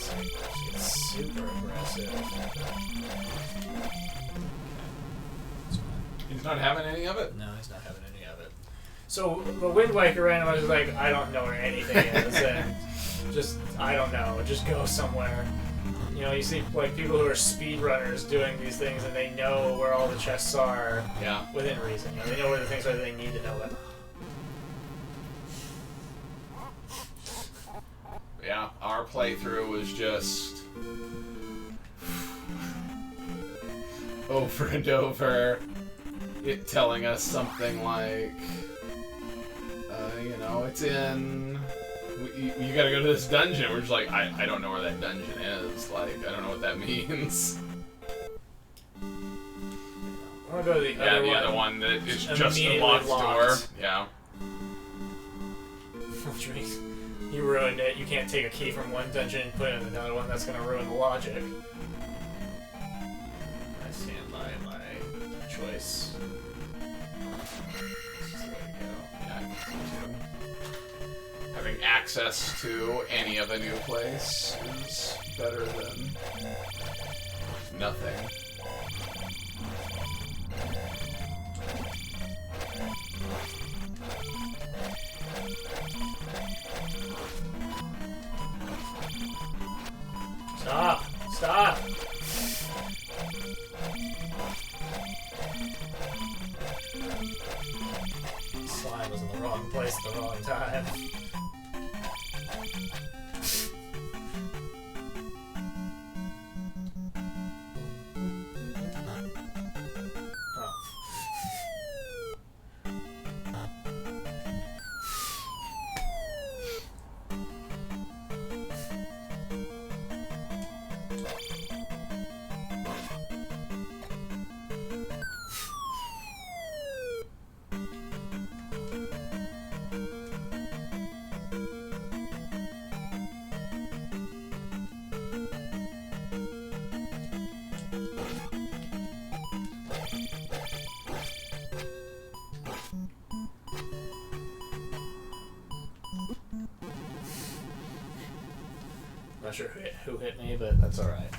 it's super aggressive. He's not having any of it? No, he's not having any of it. So the Wind Waker randomizer was like, I don't know where anything is, and just, I don't know, just go somewhere. You know, you see like people who are speedrunners doing these things, and they know where all the chests are. Yeah. Within reason. You know, they know where the things are that they need to know about. Yeah, our playthrough was just over and over, it telling us something like, you know, it's in, you gotta go to this dungeon. We're just like, I don't know where that dungeon is. Like, I don't know what that means. I want to go to the other one. Yeah, the other one that is just a locked door. Yeah. Which means you ruined it. You can't take a key from one dungeon and put it in another one. That's going to ruin the logic. I stand by my choice. This is the way to go. Yeah, I think so too. Having access to any of a new place is better than nothing. Stop! Stop! Slime was in the wrong place at the wrong time. Not sure who hit me, but that's alright.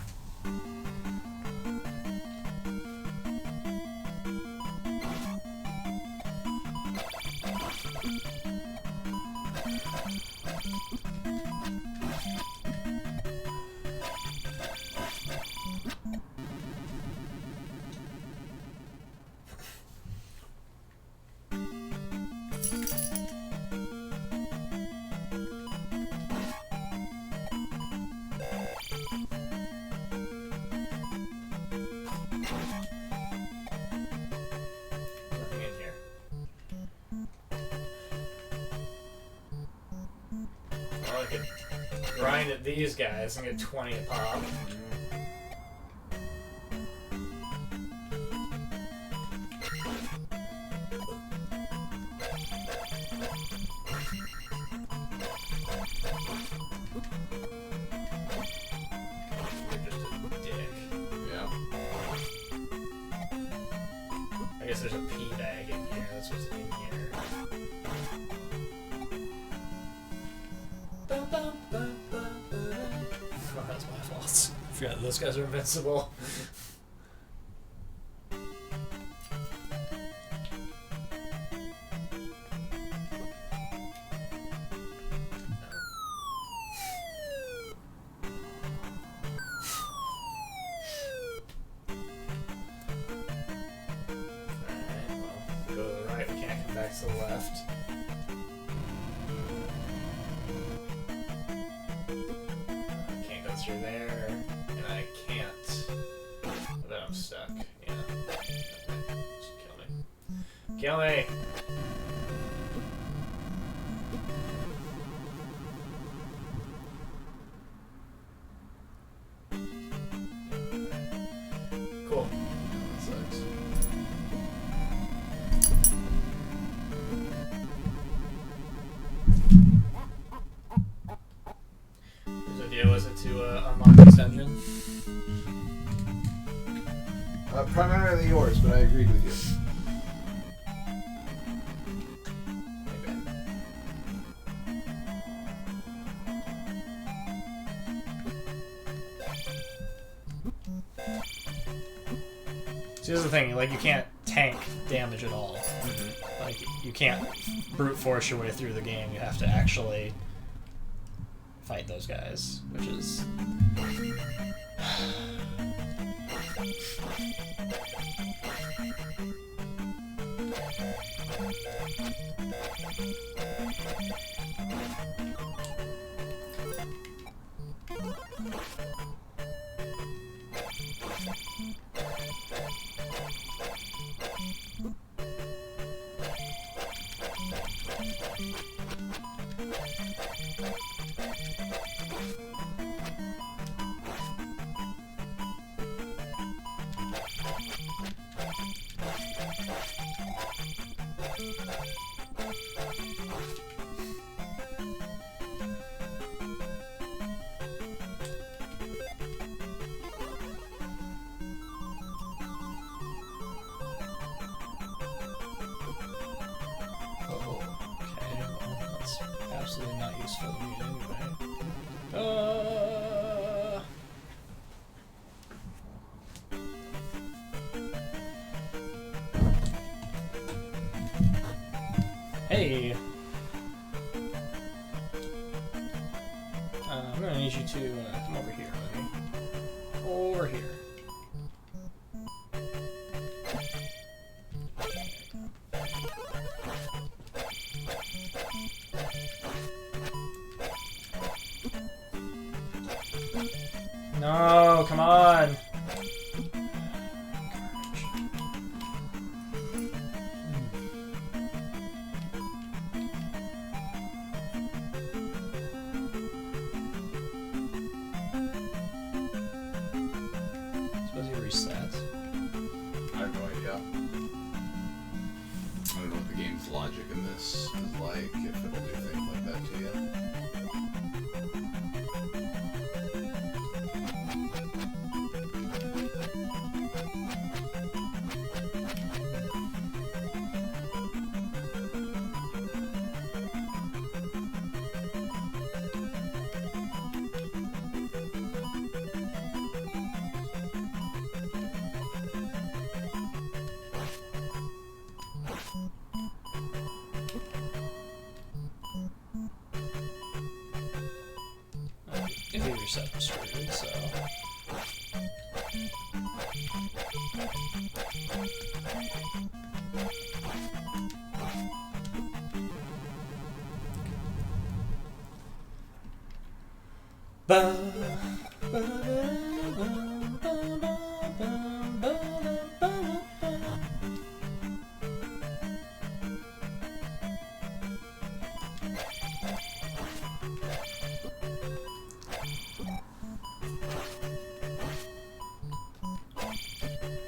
Grind at these guys and get 20 a pop. You're just a dick. Yeah. I guess there's a pea bag in here. That's what's in here. Oh, that's my fault. I forgot those guys are invincible. Alright, well, go to the right, we can't come back to the left. Through there, and I can't. But then I'm stuck. Yeah. Okay. Just kill me. Kill me! Cool. That sucks. Whose idea was it to unlock this engine? Primarily yours, but I agreed with you. See, this is the thing, like, you can't tank damage at all. Like, you can't brute force your way through the game, you have to actually fight those guys, which is... Absolutely not useful to me anyway. Hey! I'm gonna need you to come over here, buddy. Over here. No, come on! Suppose you reset. I have no idea. I don't know what the game's logic in this is like, if it'll do things like that to you. you're set for screwed, so...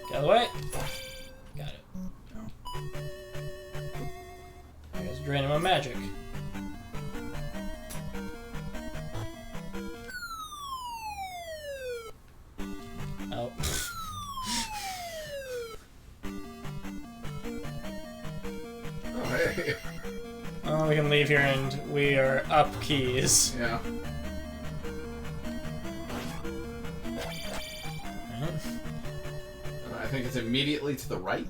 Get out of the way. Got it. I guess draining my magic. Oh. Oh, hey. Oh, we can leave here and we are up keys. Yeah. I think it's immediately to the right.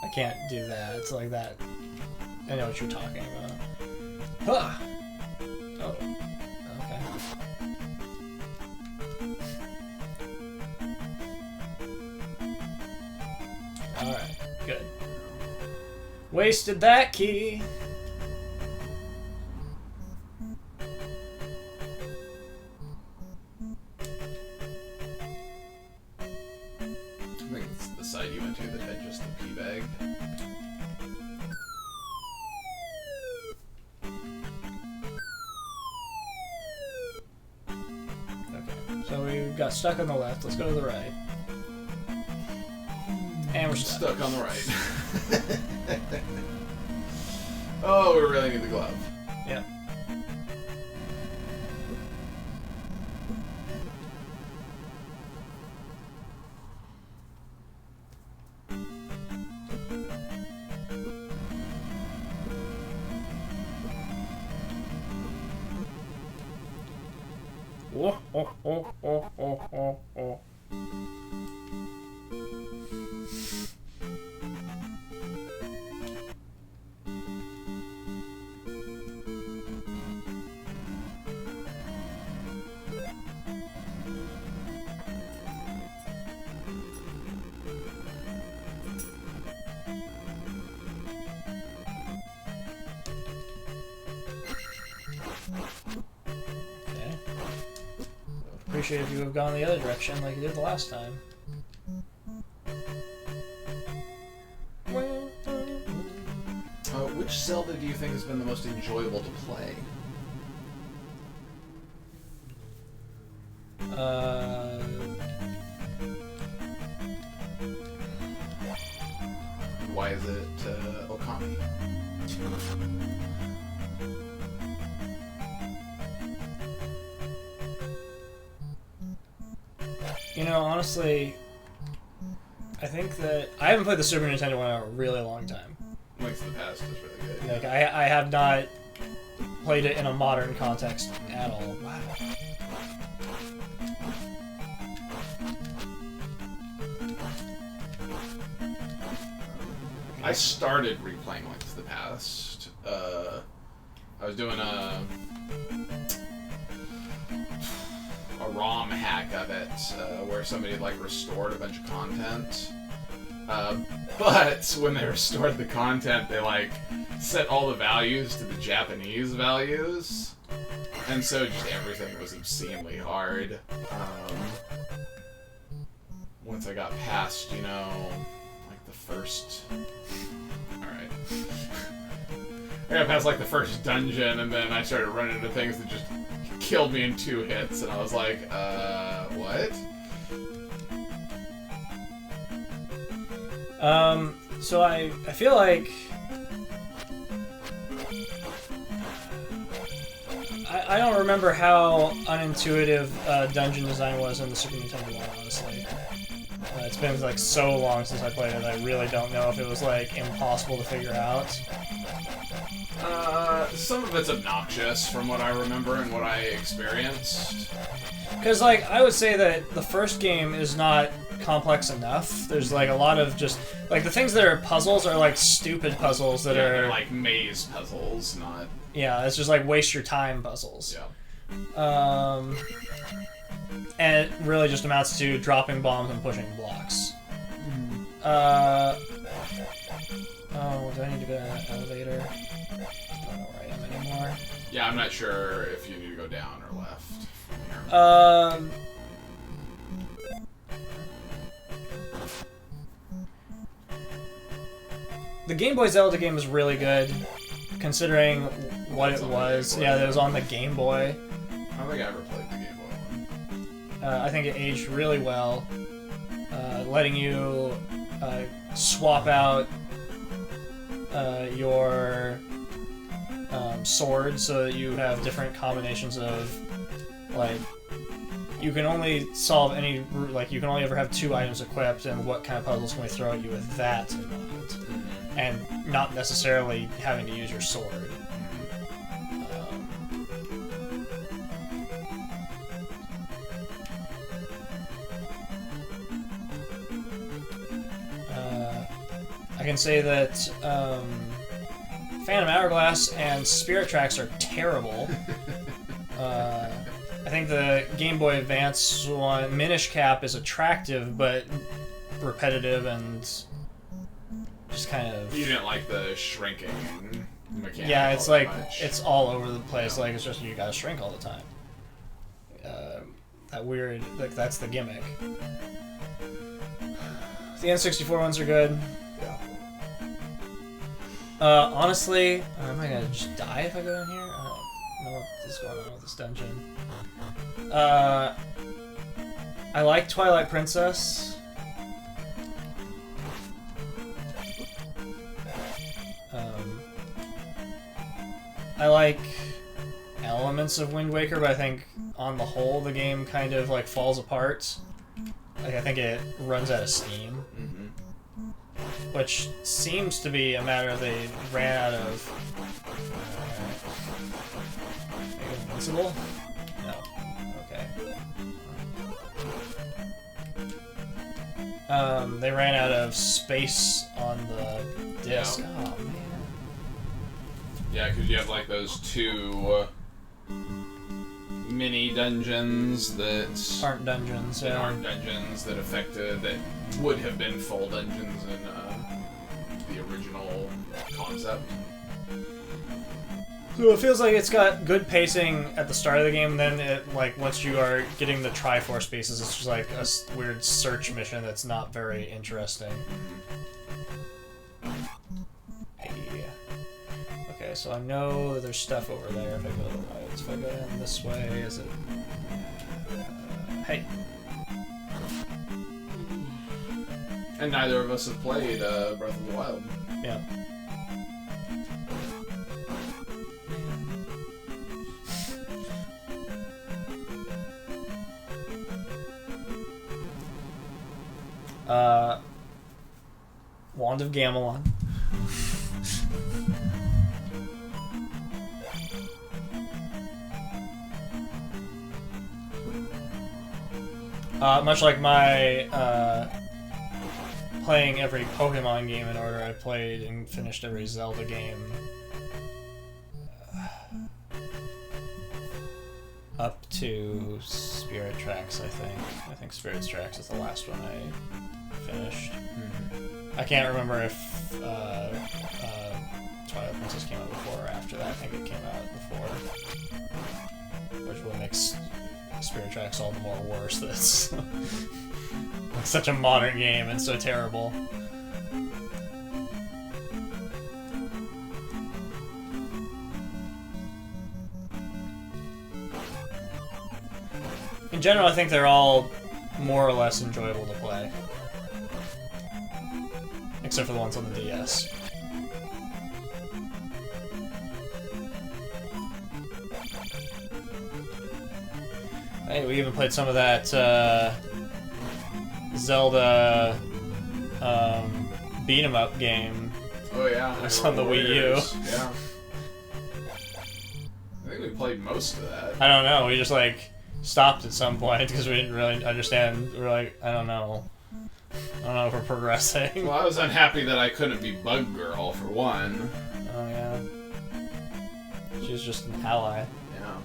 I can't do that. It's like that. I know what you're talking about. Huh. Oh. Okay. Alright. Good. Wasted that key. I think it's the side you went to that had just the pea bag. Okay. So we got stuck on the left. Let's go to the right. And we're stuck. Stuck on the right. Oh, we really need the glove. Yep. Oh, oh, oh, oh, oh, oh, oh. Okay. Appreciate if you have gone the other direction like you did the last time. Which Zelda do you think has been the most enjoyable to play? Why is it Okami? You know, honestly, I think that I haven't played the Super Nintendo one in a really long time. Links to the Past is really good. Like, I have not played it in a modern context at all. Wow. I started replaying Links to the Past. I was doing a ROM hack of it, where somebody like restored a bunch of content. But when they restored the content, they like set all the values to the Japanese values, and so just everything was obscenely hard. Once I got past, you know, like the first. Alright. I got past like the first dungeon, and then I started running into things that just killed me in 2 hits, and I was like, what? So I feel like I don't remember how unintuitive dungeon design was in the Super Nintendo one, honestly. It's been like so long since I played it, I really don't know if it was like impossible to figure out. Some of it's obnoxious from what I remember and what I experienced. Because, like, I would say that the first game is not complex enough. There's, like, a lot of just... Like, the things that are puzzles are, like, stupid puzzles that are... They're, like, maze puzzles, not... Yeah, it's just, like, waste your time puzzles. Yeah. And it really just amounts to dropping bombs and pushing blocks. Oh, do I need to go to that elevator? I don't know where I am anymore. Yeah, I'm not sure if you need to go down or left from here. The Game Boy Zelda game is really good, considering what it was. Yeah, it was on the Game Boy. I don't think I ever played the Game Boy one. I think it aged really well, letting you swap out your sword so that you have different combinations of, like, you can only solve any, like, you can only ever have 2 items equipped, and what kind of puzzles can we throw at you with that in mind, and not necessarily having to use your sword. I can say that Phantom Hourglass and Spirit Tracks are terrible. I think the Game Boy Advance one, Minish Cap, is attractive, but repetitive and just kind of... You didn't like the shrinking mechanic. Yeah, it's like, much. it's all over the place. Like, it's just, you gotta shrink all the time. That weird, like, that's the gimmick. The N64 ones are good. Yeah. Honestly, am I gonna just die if I go in here? I don't know what is going on with this dungeon. I like Twilight Princess. I like elements of Wind Waker, but I think on the whole the game kind of like falls apart. Like, I think it runs out of steam. Which seems to be a matter they ran out of... Invincible? No. Okay. They ran out of space on the disc. Yeah. Oh, man. Yeah, because you have like those 2 mini dungeons that Aren't dungeons, that yeah. aren't dungeons that that would have been full dungeons in the original concept. So it feels like it's got good pacing at the start of the game, then it, like, once you are getting the Triforce pieces, it's just like a weird search mission that's not very interesting. Hey. Okay, so I know that there's stuff over there if I go right. If I go in this way, is it... hey. And neither of us have played Breath of the Wild. Yeah. Wand of Gamelon. Much like my playing every Pokemon game in order, I played and finished every Zelda game up to Spirit Tracks, I think. I think Spirit Tracks is the last one I finished. I can't remember if Twilight Princess came out before or after that. I think it came out before. Which really makes Spirit Tracks all the more worse that it's like such a modern game and so terrible. In general, I think they're all more or less enjoyable to play. Except for the ones on the DS. Hey, we even played some of that Zelda beat 'em up game. Oh yeah, It's on the Wii U. Yeah. I think we played most of that. I don't know, we just like stopped at some point because we didn't really understand. We're like, I don't know if we're progressing. Well, I was unhappy that I couldn't be Bug Girl for one. Oh yeah. She was just an ally. Yeah.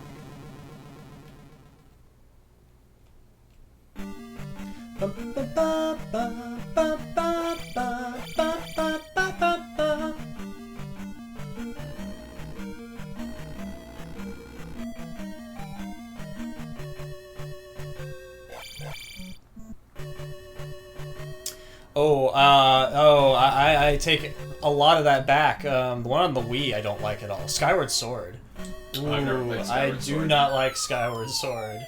I take a lot of that back. The one on the Wii I don't like at all. Skyward Sword. Ooh, I've never played I Skyward do Sword. not like Skyward Sword.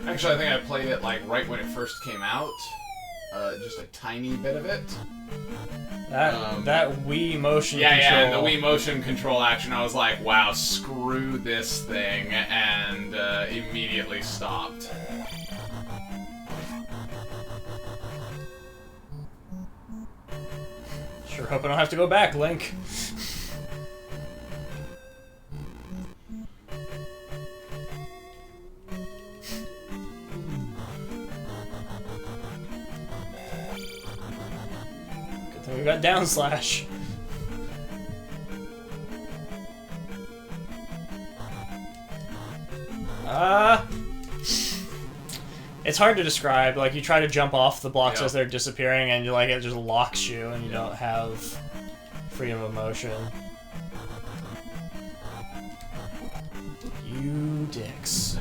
Actually, I think I played it like right when it first came out. Just a tiny bit of it. That Wii motion Yeah, control. the Wii motion control action, I was like, wow, screw this thing, and immediately stopped. Sure hope I don't have to go back, Link. Good thing we got down slash. It's hard to describe. Like, you try to jump off the blocks Yeah. as they're disappearing, and you like it just locks you, and you don't have freedom of motion. You dicks.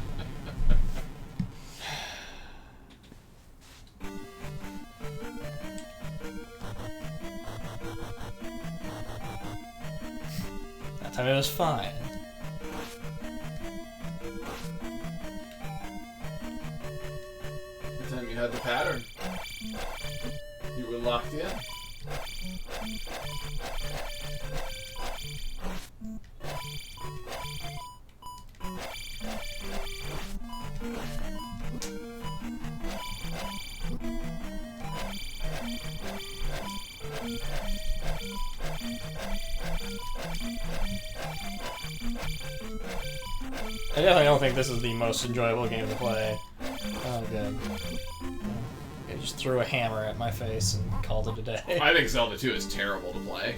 That time it was fine. The time you had the pattern, you were locked in. I definitely don't think this is the most enjoyable game to play. Oh, good. I just threw a hammer at my face and called it a day. I think Zelda 2 is terrible to play.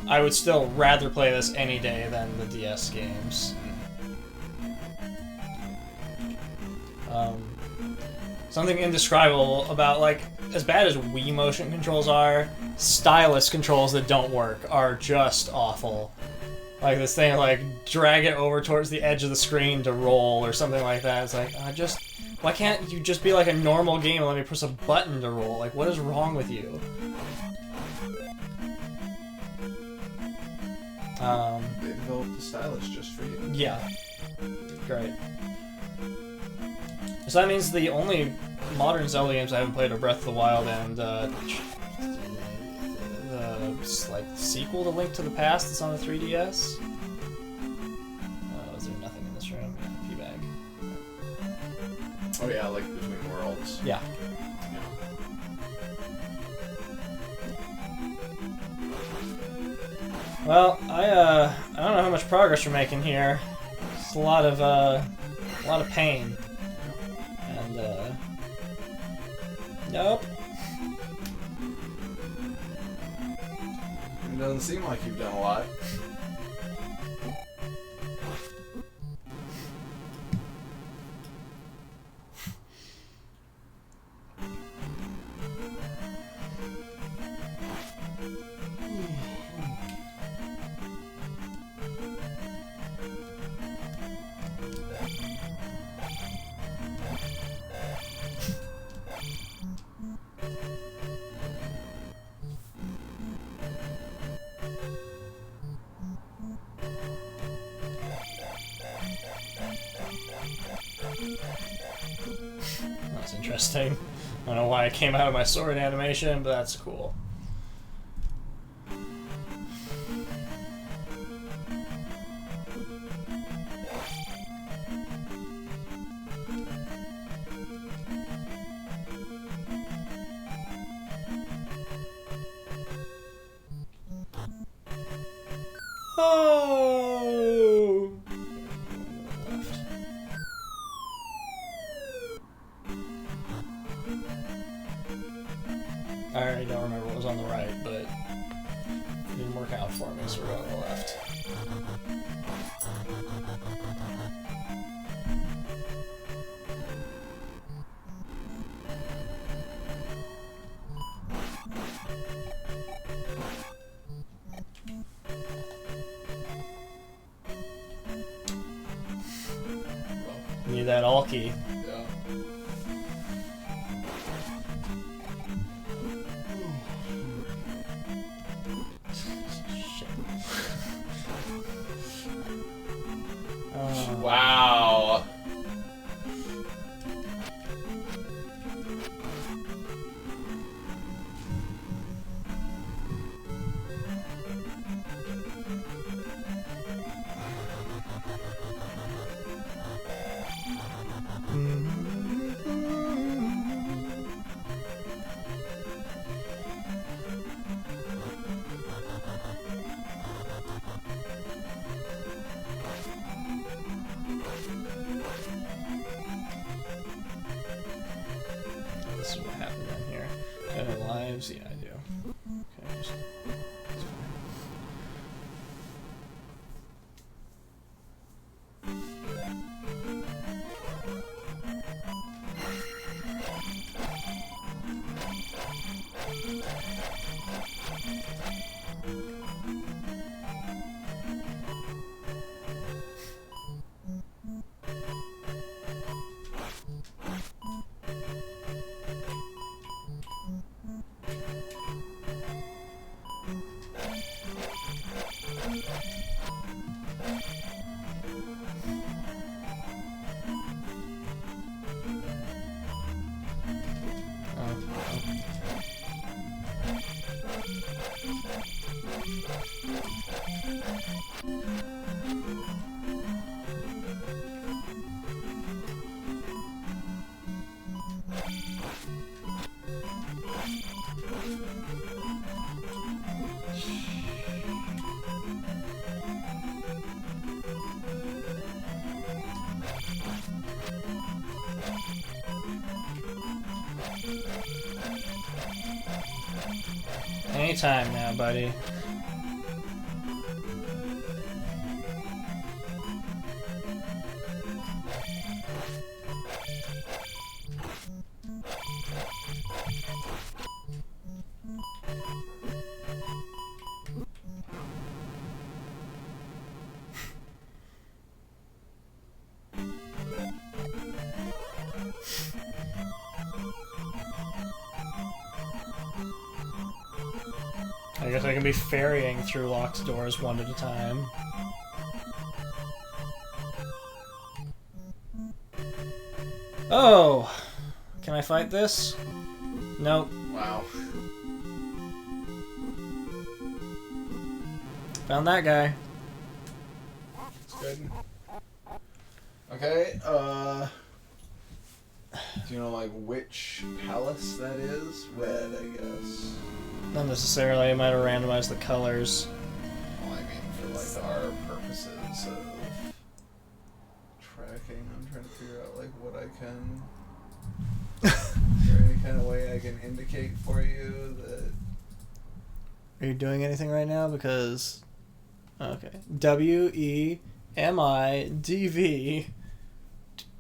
I would still rather play this any day than the DS games. Something indescribable about, like, as bad as Wii motion controls are, stylus controls that don't work are just awful. Like this thing, like, drag it over towards the edge of the screen to roll or something like that. It's like, why can't you just be like a normal game and let me press a button to roll? Like, what is wrong with you? They developed the stylus just for you. Yeah. Great. So that means the only modern Zelda games I haven't played are Breath of the Wild and the like sequel to Link to the Past that's on the 3DS. Is there nothing in this room? Yeah, P-bag. Oh yeah, like Between Worlds. Yeah. Well, I don't know how much progress we're making here. It's a lot of pain. And nope. It doesn't seem like you've done a lot. That's interesting. I don't know why it came out of my sword animation, but that's cool. Oh! Left. I already don't remember what was on the right, but it didn't work out for me, so we're going to the left. you that alky. Yeah. Shit. Wow. This is what happened down here. Do I have lives? Yeah, I do. Okay, just... Anytime now, buddy. I guess I can be ferrying through locked doors one at a time. Oh! Can I fight this? Nope. Wow. Found that guy. That's good. Okay, do you know, like, which palace that is? Red, I guess. Not necessarily, I might have randomized the colors. Well, I mean, for, like, our purposes of tracking, I'm trying to figure out, like, what I can... Is there any kind of way I can indicate for you that... Are you doing anything right now? Because... Okay. W-E-M-I-D-V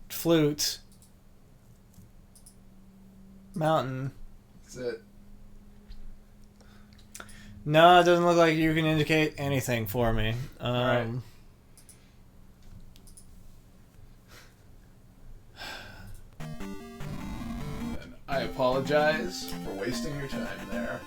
flute mountain. That's it. No, it doesn't look like you can indicate anything for me. Alright. And I apologize for wasting your time there.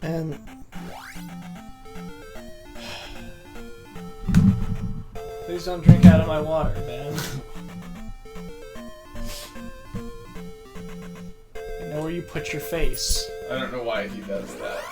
And please don't drink out of my water, man. I know where you put your face. I don't know why he does that.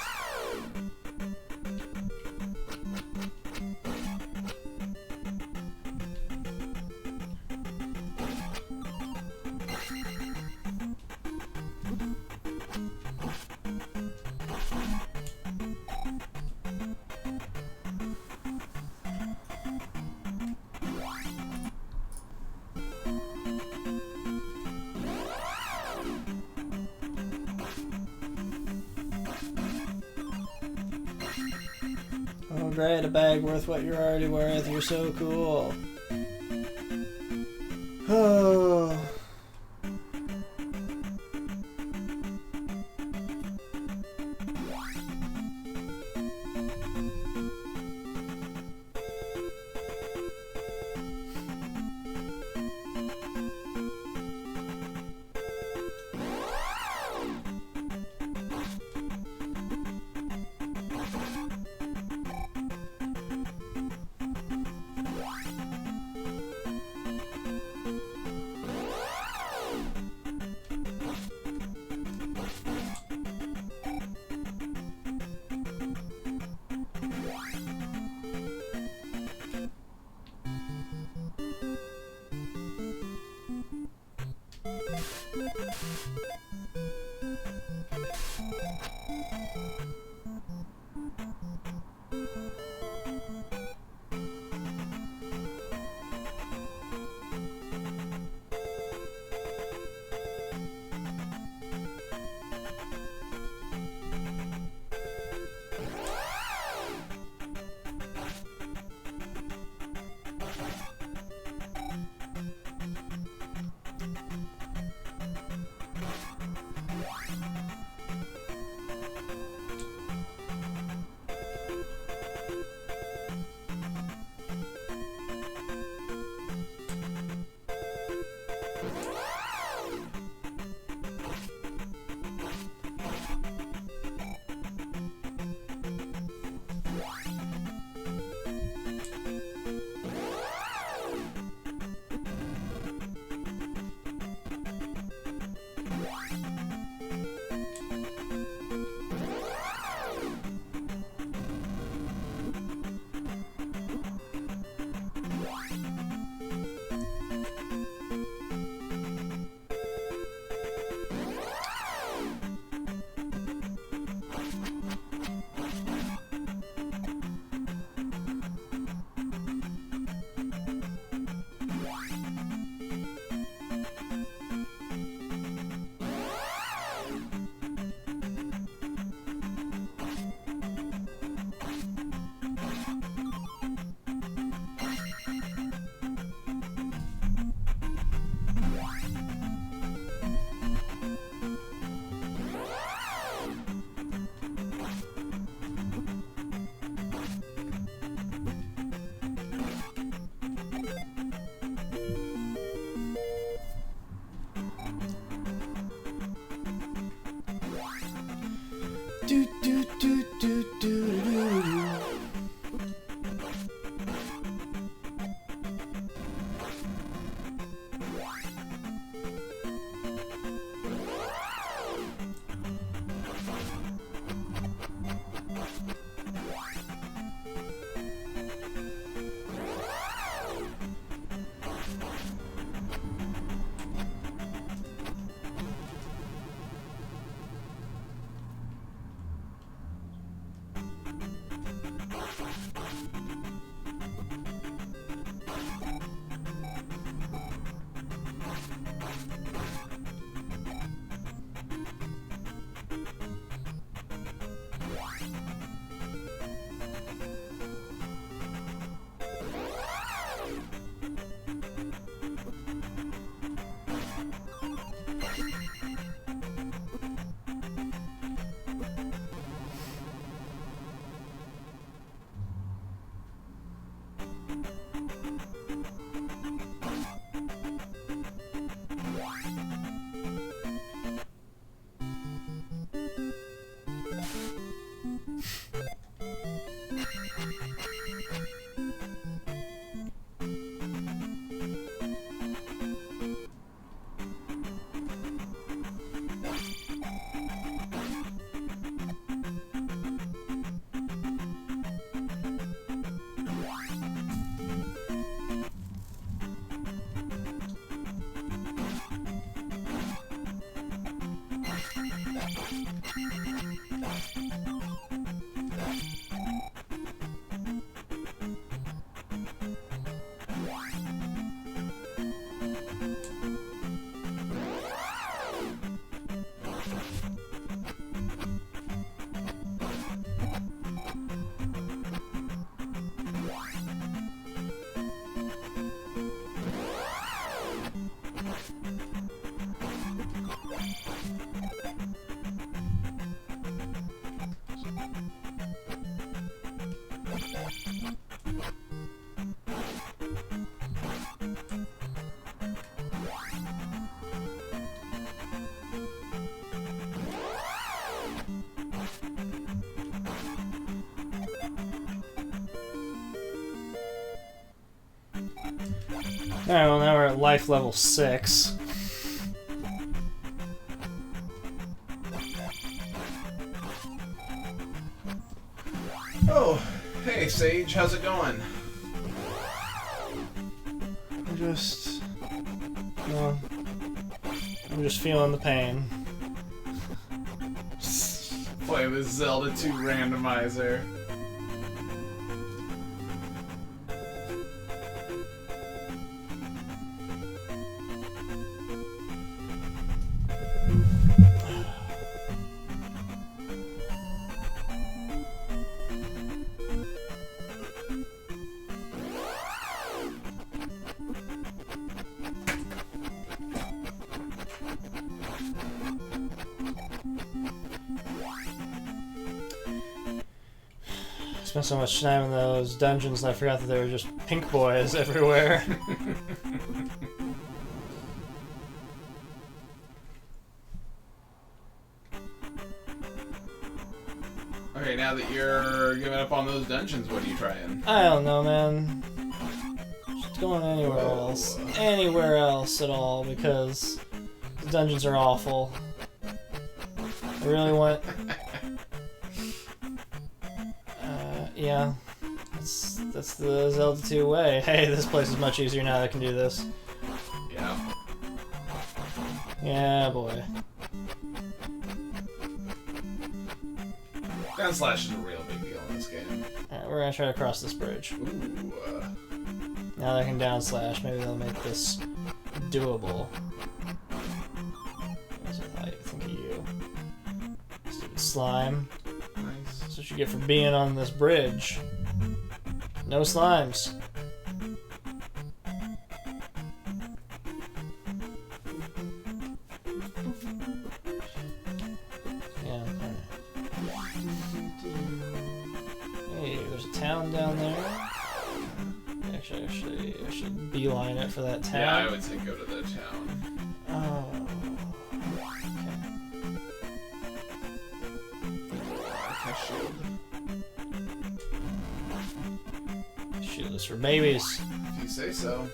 Oh great, a bag worth what you're already worth. You're so cool. Oh. Do, do, do, do, do, do, do. Alright, well now we're at life level 6. Oh, hey Sage, how's it going? Well, I'm just feeling the pain. Play this Zelda 2 Randomizer. Spent so much time in those dungeons that I forgot that there were just pink boys everywhere. Okay, now that you're giving up on those dungeons, what are you trying? I don't know, man. Just going anywhere else. Anywhere else at all, because the dungeons are awful. I really want... yeah. That's the Zelda 2 way. Hey, this place is much easier now that I can do this. Yeah. Yeah, boy. Down slash is a real big deal in this game. Alright, we're gonna try to cross this bridge. Ooh. Now that I can down slash, maybe they'll make this doable. That's what I think of you. Stupid slime. Nice. That's what you get for being on this bridge. No slimes. Yeah, alright. Hey, there's a town down there. Actually, I should beeline it for that town. Yeah, I would say go to the town. Oh. Okay, shield. Shield is for babies. If you say so.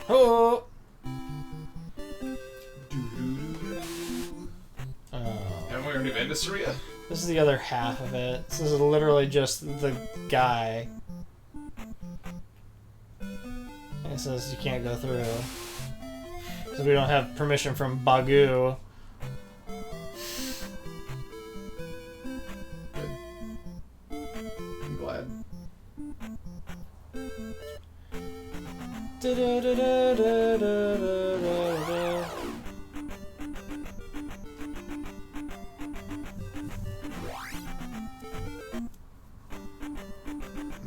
Oh! Haven't we already been to Saria? This is the other half of it. This is literally just the guy. And it says you can't go through. Because we don't have permission from Bagu. Good. I'm glad.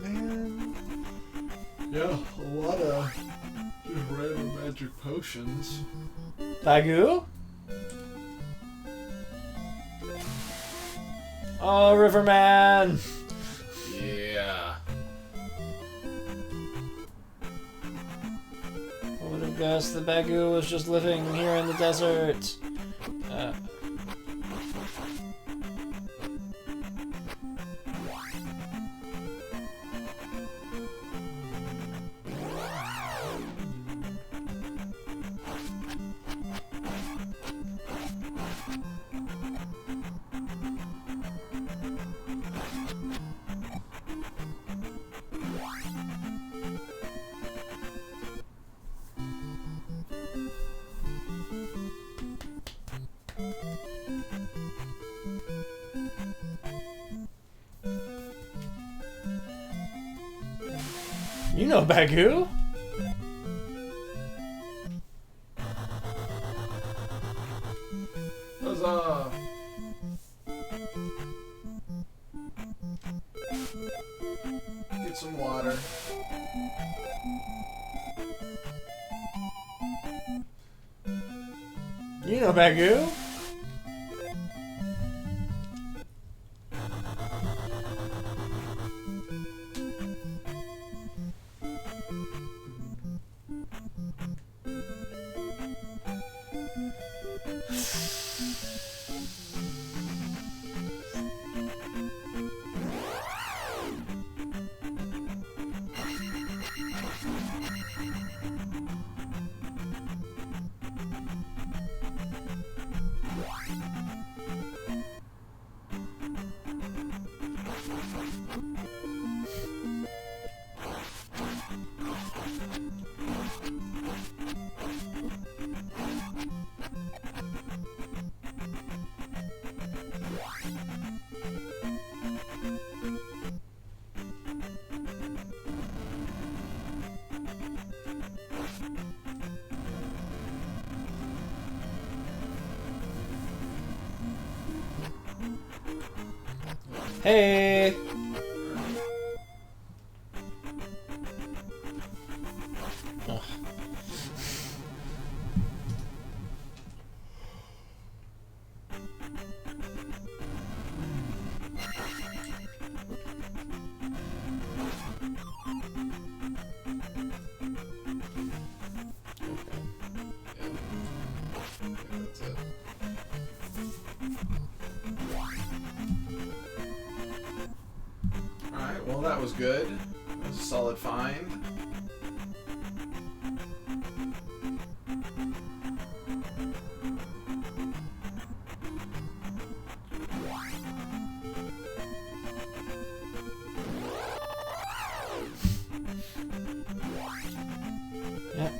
Man. Yeah, a lot of just random magic potions. Bagu? Oh, Riverman! Yeah. I would have guessed that Bagu was just living here in the desert. You know Bagu? Huzzah! Get some water. You know Bagu? Hey! Ugh. That's it. Alright, well that was good. That was a solid find. Yep.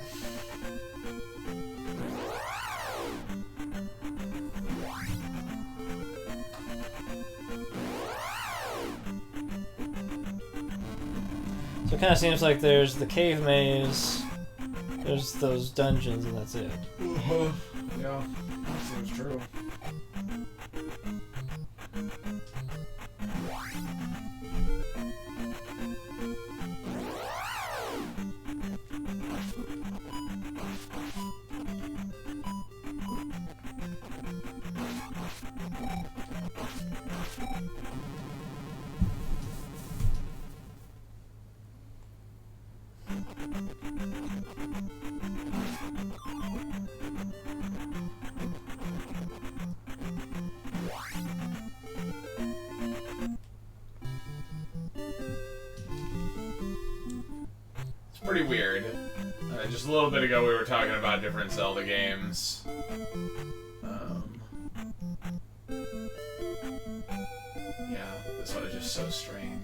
So it kind of seems like there's the cave maze, there's those dungeons, and that's it. Yeah, seems true. Pretty weird. Just a little bit ago we were talking about different Zelda games. Yeah, this one is just so strange.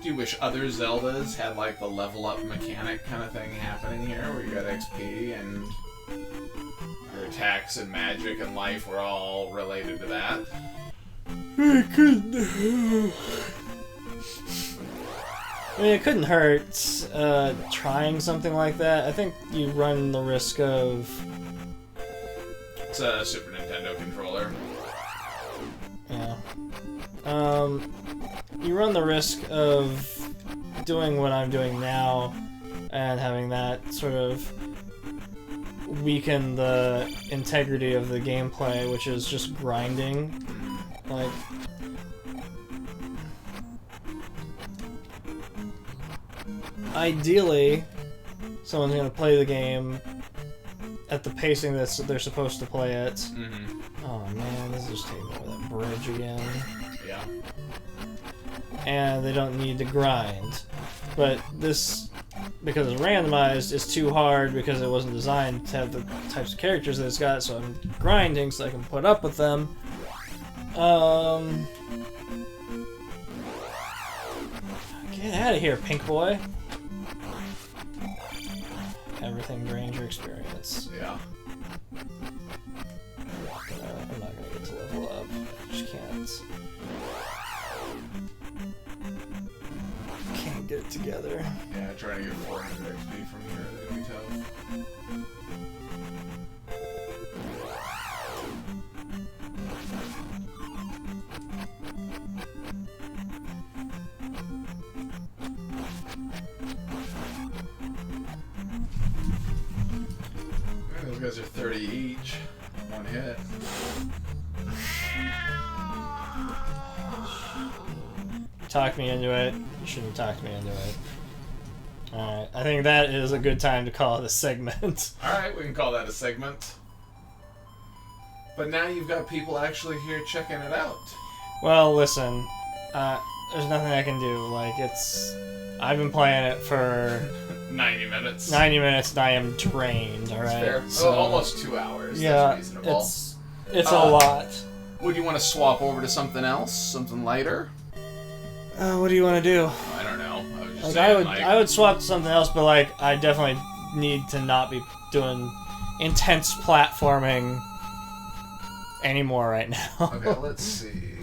Do you wish other Zeldas had like the level up mechanic kind of thing happening here, where you got XP and your attacks and magic and life were all related to that? I mean, it couldn't hurt trying something like that. I think you run the risk of... It's a Super Nintendo controller. Yeah. You run the risk of doing what I'm doing now and having that sort of weaken the integrity of the gameplay, which is just grinding. Like... Ideally, someone's gonna play the game at the pacing that they're supposed to play it. Mm-hmm. Oh man, this is just taking over that bridge again. Yeah. And they don't need to grind. But this, because it's randomized, is too hard because it wasn't designed to have the types of characters that it's got, so I'm grinding so I can put up with them. Get out of here, pink boy. Everything drains your experience. Yeah. I'm not gonna get to level up. I just can't. Can't get it together. Yeah, trying to get 400 XP from here is gonna be tough. Those guys are 30 each. One hit. Talk me into it. You shouldn't talk me into it. Alright, I think that is a good time to call it a segment. Alright, we can call that a segment. But now you've got people actually here checking it out. Well, listen, there's nothing I can do. Like, I've been playing it for 90 minutes. 90 minutes and I am drained, alright? Fair. So, almost 2 hours. Yeah, That's reasonable. it's a lot. Would you want to swap over to something else? Something lighter? What do you want to do? I don't know. I was just Like, saying, I would swap to something else, but like, I definitely need to not be doing intense platforming anymore right now. Okay, let's see.